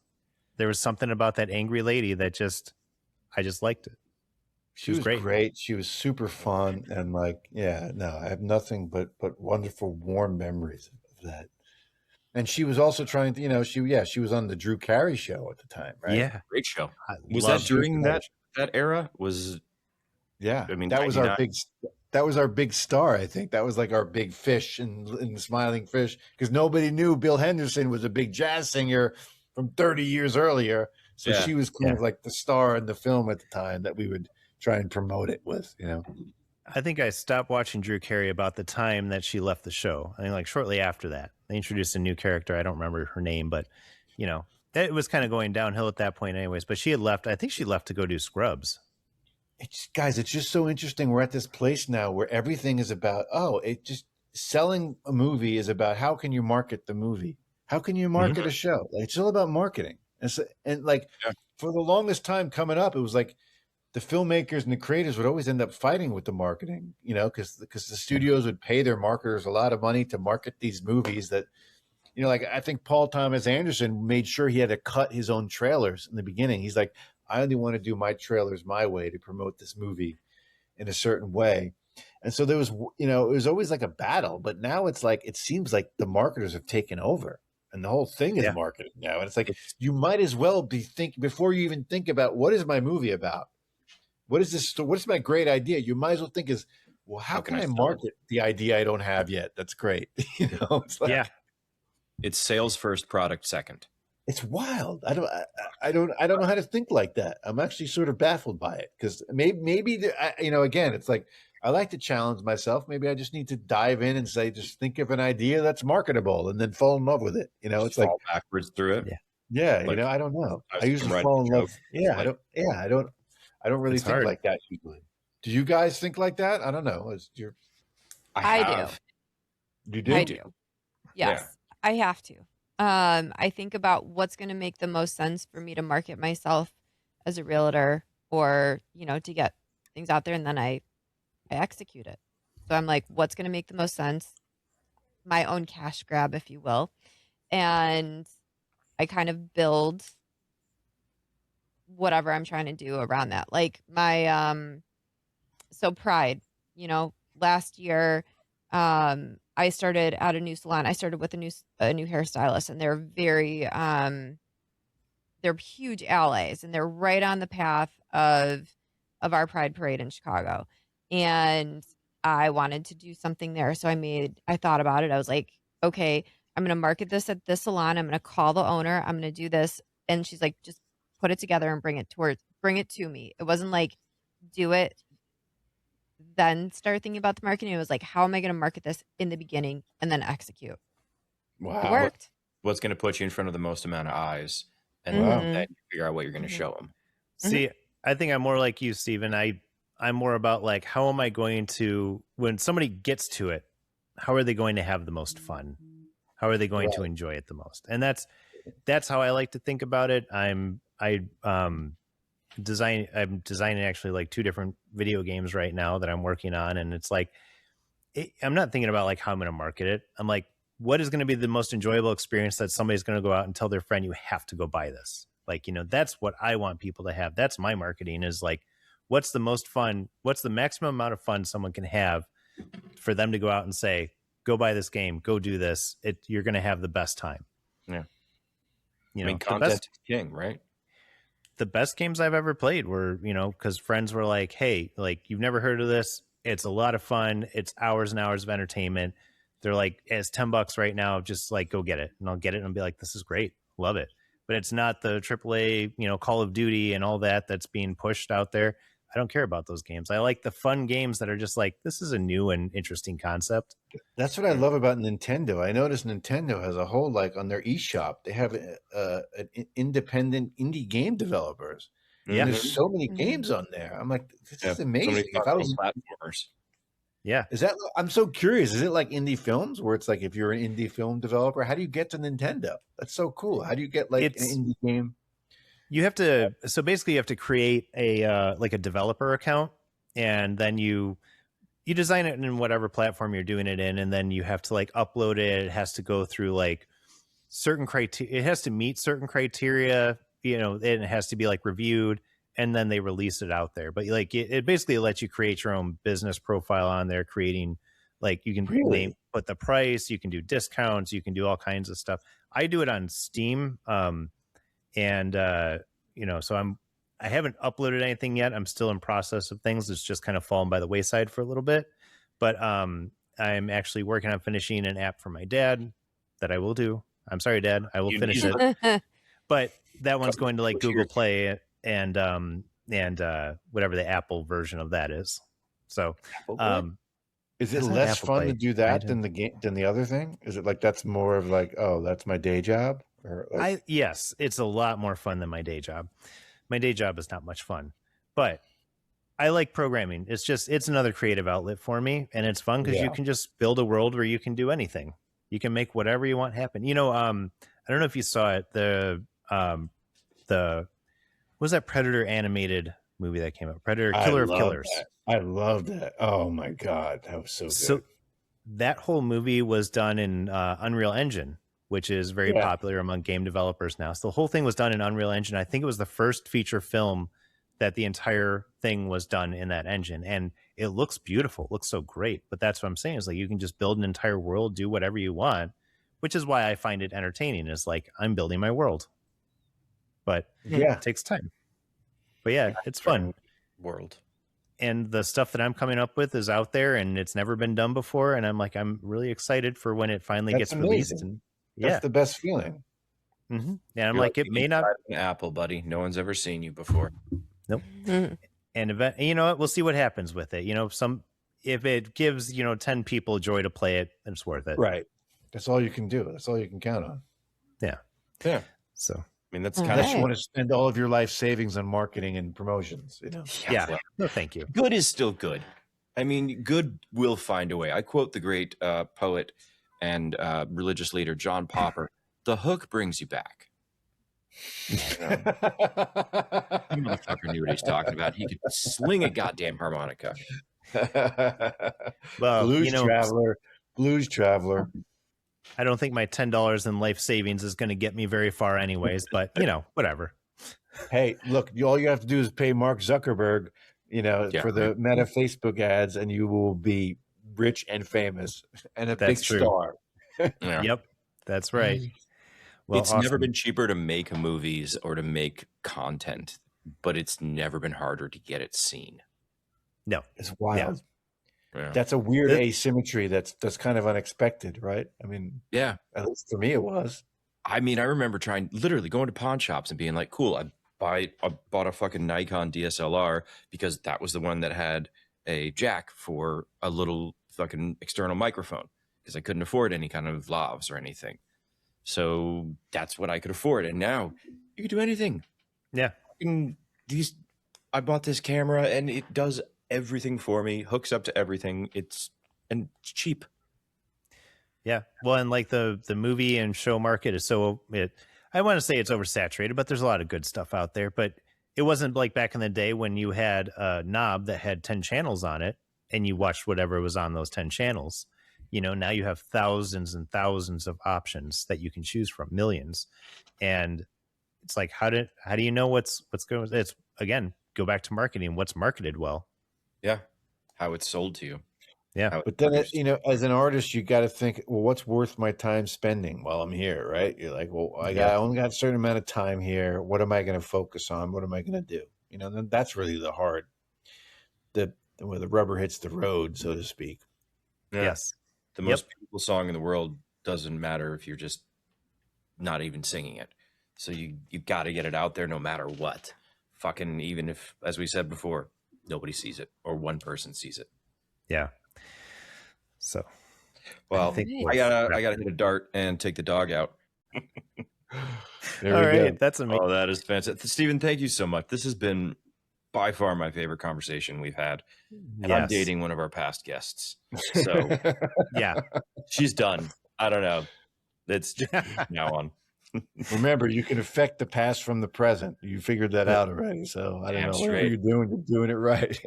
S1: There was something about that angry lady that I just liked it.
S3: She was great. She was super fun, and I have nothing but wonderful, warm memories of that. And she was also trying to, she was on the Drew Carey show at the time, right?
S1: Yeah,
S4: great show. Was that during that era?
S3: I mean, that was our big star. I think that was like our big fish in Smiling Fish, because nobody knew Bill Henderson was a big jazz singer from 30 years earlier. So she was kind of like the star in the film at the time that we would try and promote it with,
S1: I think I stopped watching Drew Carey about the time that she left the show. I think like shortly after that, they introduced a new character. I don't remember her name, but it was kind of going downhill at that point anyways, but she had left. I think she left to go do Scrubs.
S3: It's just so interesting. We're at this place now where everything is about, selling a movie is about how can you market the movie? How can you market a show? Like, it's all about marketing. And for the longest time coming up, it was like, the filmmakers and the creators would always end up fighting with the marketing, because the studios would pay their marketers a lot of money to market these movies that, I think Paul Thomas Anderson made sure he had to cut his own trailers in the beginning. He's like, I only want to do my trailers my way to promote this movie in a certain way. And so there was, it was always like a battle, but now it's like, it seems like the marketers have taken over. and the whole thing is marketing now. And it's like, you might as well be thinking before you even think about what is my movie about? What is this? What is my great idea? You might as well think is, well, how can I market the idea I don't have yet? That's great. It's like,
S4: it's sales first, product second.
S3: It's wild. I don't know how to think like that. I'm actually sort of baffled by it because maybe again, it's like, I like to challenge myself. Maybe I just need to dive in and say, just think of an idea that's marketable and then fall in love with it. It's like
S4: backwards through it.
S3: Yeah. Like, I don't know. I usually fall in love. Yeah. I don't really think hard. Like that usually. Do you guys think like that? I don't know.
S2: I do.
S3: You do?
S2: I do. Yes, I have to. I think about what's going to make the most sense for me to market myself as a realtor or, to get things out there. And then I execute it. So I'm like, what's going to make the most sense? My own cash grab, if you will. And I kind of build whatever I'm trying to do around that. Like my, so Pride, last year, I started at a new salon. I started with a new hairstylist, and they're very, they're huge allies, and they're right on the path of our Pride Parade in Chicago. And I wanted to do something there. So I thought about it. I was like, okay, I'm going to market this at this salon. I'm going to call the owner. I'm going to do this. And she's like, just put it together and bring it to me. It wasn't like, do it, then start thinking about the marketing. It was like, how am I going to market this in the beginning and then execute?
S3: Wow.
S2: It worked.
S4: What's going to put you in front of the most amount of eyes, and then you figure out what you're going to show them.
S1: See, I think I'm more like you, Steven. I'm more about like, how am I going to, when somebody gets to it, how are they going to have the most fun? How are they going to enjoy it the most? And that's how I like to think about it. I'm designing actually like 2 different video games right now that I'm working on. And it's like, I'm not thinking about like how I'm going to market it. I'm like, what is going to be the most enjoyable experience that somebody's going to go out and tell their friend, you have to go buy this. Like, that's what I want people to have. That's my marketing, is like, what's the most fun? What's the maximum amount of fun someone can have for them to go out and say, go buy this game, go do this. You're going to have the best time.
S4: Yeah.
S1: Content
S4: is king, right?
S1: The best games I've ever played were, because friends were like, hey, like, you've never heard of this. It's a lot of fun. It's hours and hours of entertainment. They're like, it's $10 right now. Just like, go get it. And I'll get it and I'll be like, this is great. Love it. But it's not the AAA, Call of Duty and all that's being pushed out there. I don't care about those games. I like the fun games that are just like, this is a new and interesting concept.
S3: That's what I love about Nintendo. I noticed Nintendo has a whole, like, on their eShop, they have an independent indie game developers.
S1: Yeah.
S3: There's so many games on there. I'm like, this is amazing.
S4: If I was platformers.
S1: Yeah.
S3: I'm so curious. Is it like indie films where it's like, if you're an indie film developer, how do you get to Nintendo? That's so cool. How do you get like an indie game?
S1: You have to, so basically you have to create a developer account, and then you design it in whatever platform you're doing it in. And then you have to like upload it. It has to go through like certain criteria. It has to meet certain criteria, and it has to be like reviewed, and then they release it out there. But like, it basically lets you create your own business profile on there, creating like, you can put the price, you can do discounts, you can do all kinds of stuff. I do it on Steam. So I haven't uploaded anything yet. I'm still in process of things. It's just kind of fallen by the wayside for a little bit, but I'm actually working on finishing an app for my dad that I will do. I'm sorry, Dad, I will finish it, but that one's going to like Google Play and whatever the Apple version of that is. So,
S3: is it less fun to do that than the other thing? Is it like, that's more of like, oh, that's my day job? Or like...
S1: Yes, it's a lot more fun than my day job. My day job is not much fun, but I like programming. It's another creative outlet for me, and it's fun because you can just build a world where you can do anything. You can make whatever you want happen. I don't know if you saw it. The what was that Predator animated movie that came out? Predator Killer of Killers.
S3: I loved that. Oh my God, that was so good. So
S1: that whole movie was done in Unreal Engine, which is very popular among game developers now. So the whole thing was done in Unreal Engine. I think it was the first feature film that the entire thing was done in that engine. And it looks beautiful. It looks so great. But that's what I'm saying, is like, you can just build an entire world, do whatever you want. which is why I find it entertaining. Is like I'm building my world, but
S3: Yeah.
S1: it takes time. But yeah, it's fun.
S4: World.
S1: And the stuff that I'm coming up with is out there, and it's never been done before. And I'm really excited for when it finally
S3: That's
S1: gets released.
S3: amazing.
S1: And
S3: That's the best feeling.
S1: And I'm
S4: You're
S1: like, it may not.
S4: an apple, buddy. No one's ever seen you before.
S1: Nope.
S2: Mhm.
S1: And you know what? We'll see what happens with it. You know, if it gives 10 people joy to play it, then it's worth it.
S3: Right. That's all you can do. That's all you can count on.
S1: Yeah.
S4: Yeah.
S1: So
S4: I mean, that's
S2: All
S4: kind
S3: Unless
S4: of
S3: you want to spend all of your life savings on marketing and promotions,
S1: yeah.
S4: well,
S1: No, thank you.
S4: good is still good. I mean, good will find a way. I quote the great poet and religious leader John Popper: "The hook brings you back." The motherfucker knew what he was talking about. He could sling a goddamn harmonica.
S1: Well,
S3: Blues Traveler.
S1: I don't think my $10 in life savings is going to get me very far anyways, but whatever.
S3: Hey, look, all you have to do is pay Mark Zuckerberg, for the Meta Facebook ads, and you will be rich and famous and a big
S1: true.
S3: star.
S4: Yeah.
S1: Yep, that's right. Well,
S4: It's never been cheaper to make movies or to make content, but it's never been harder to get it seen.
S1: No,
S3: It's wild.
S4: Yeah.
S3: That's a weird asymmetry that's kind of unexpected, right? I mean,
S4: Yeah.
S3: at least for me it was.
S4: I mean, I remember literally going to pawn shops and being like, cool, I bought a fucking Nikon DSLR because that was the one that had a jack for a little fucking external microphone because I couldn't afford any kind of lavs or anything. So that's what I could afford. And now you can do anything.
S1: Yeah.
S4: I bought this camera and it does everything for me, hooks up to everything. It's cheap.
S1: Yeah. Well, and like the movie and show market is I want to say it's oversaturated, but there's a lot of good stuff out there. But it wasn't like back in the day when you had a knob that had 10 channels on it and you watched whatever was on those 10 channels. Now you have thousands and thousands of options that you can choose from, millions. And it's like, how do you know what's going? It's again, go back to marketing. What's marketed well?
S4: Yeah. How it's sold to you.
S1: Yeah.
S3: But then, as an artist, you got to think, well, what's worth my time spending while I'm here, right? You're like, well, I only got a certain amount of time here. What am I going to focus on? What am I going to do? Then that's really where the rubber hits the road, so to speak.
S4: Yeah.
S1: Yes.
S4: The most beautiful song in the world doesn't matter if you're just not even singing it. So you got to get it out there no matter what. Fucking even if, as we said before, nobody sees it or one person sees it.
S1: Yeah. So,
S4: well, I gotta hit a dart and take the dog out.
S3: There
S1: all
S3: we
S1: right,
S3: go.
S1: that's amazing.
S4: Oh, that is fantastic, Steven. Thank you so much. This has been by far my favorite conversation we've had, and I'm dating one of our past guests. So
S1: yeah,
S4: she's done. I don't know. It's just now on.
S3: Remember, you can affect the past from the present. You figured that out already. So I don't know what you're doing. You're doing it right.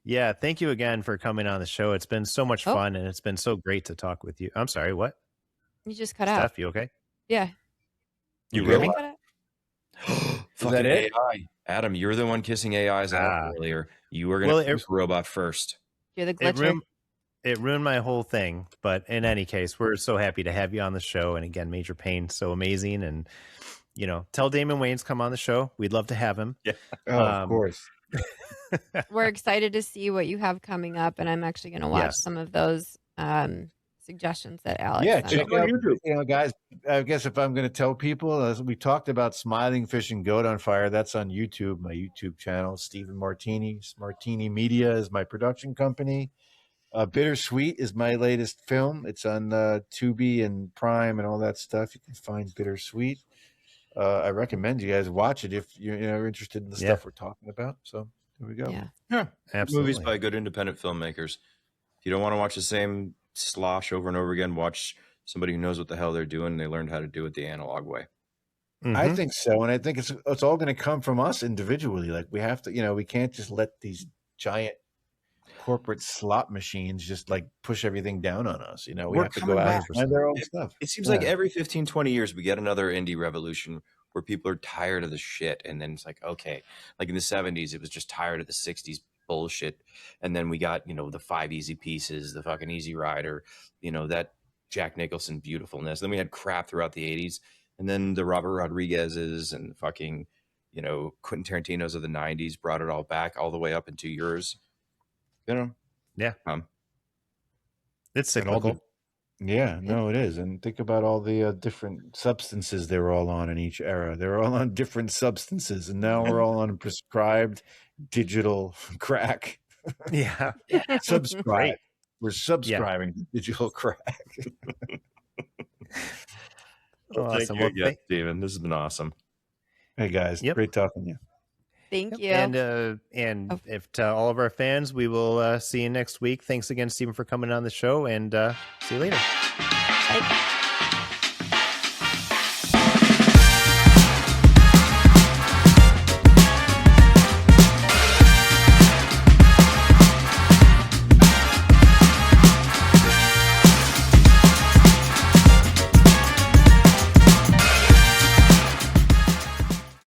S1: Yeah. Thank you again for coming on the show. It's been so much fun, and it's been so great to talk with you. I'm sorry. What?
S2: You just cut
S1: Steph,
S2: out.
S1: you okay?
S2: Yeah.
S4: You
S2: really?
S4: really?
S2: Cut out?
S4: Fucking AI. Adam, you're the one kissing AI's out earlier. You were going to kiss robot first.
S2: You're the glitcher.
S1: It ruined my whole thing, but in any case, we're so happy to have you on the show. And again, Major Payne, so amazing. And, tell Damon Wayans come on the show. We'd love to have him.
S4: Yeah.
S3: Of course.
S2: We're excited to see what you have coming up. And I'm actually going to watch some of those suggestions that Alex sent.
S3: Check out YouTube. Guys, I guess if I'm going to tell people, as we talked about Smiling Fish and Goat on Fire, that's on YouTube, my YouTube channel. Steven Martini. Martini Media is my production company. Bittersweet is my latest film. It's on Tubi and Prime and all that stuff. You can find Bittersweet. I recommend you guys watch it if you're interested in the stuff we're talking about. So here we go.
S4: Yeah,
S1: absolutely.
S4: Movies by good independent filmmakers. If you don't want to watch the same slosh over and over again, watch somebody who knows what the hell they're doing and they learned how to do it the analog way.
S1: Mm-hmm.
S3: I think so. And I think it's all going to come from us individually. Like we have to, we can't just let these giant corporate slot machines just like push everything down on us. We have to go out and find our own stuff.
S4: It seems like every 15, 20 years we get another indie revolution where people are tired of the shit. And then it's like, okay, like in the 70s, it was just tired of the 60s bullshit. And then we got, the 5 Easy Pieces, the fucking Easy Rider, that Jack Nicholson beautifulness. Then we had crap throughout the 80s. And then the Robert Rodriguez's and fucking, you know, Quentin Tarantino's of the 90s brought it all back all the way up into yours. You know?
S1: Yeah. It's
S3: And all
S1: cyclical.
S3: Yeah, no, it is. And think about all the different substances they were all on in each era. They were all on different substances, and now we're all on prescribed digital crack.
S1: Yeah.
S3: Subscribe.
S1: Great.
S3: We're subscribing to digital crack.
S4: Well, thank
S1: Awesome.
S4: you
S1: Well,
S4: again, Steven. This has been awesome.
S3: Hey guys,
S1: Yep.
S3: great talking to you.
S2: Thank you.
S1: And if to all of our fans, we will see you next week. Thanks again, Stephen, for coming on the show, and see you later.
S2: Bye.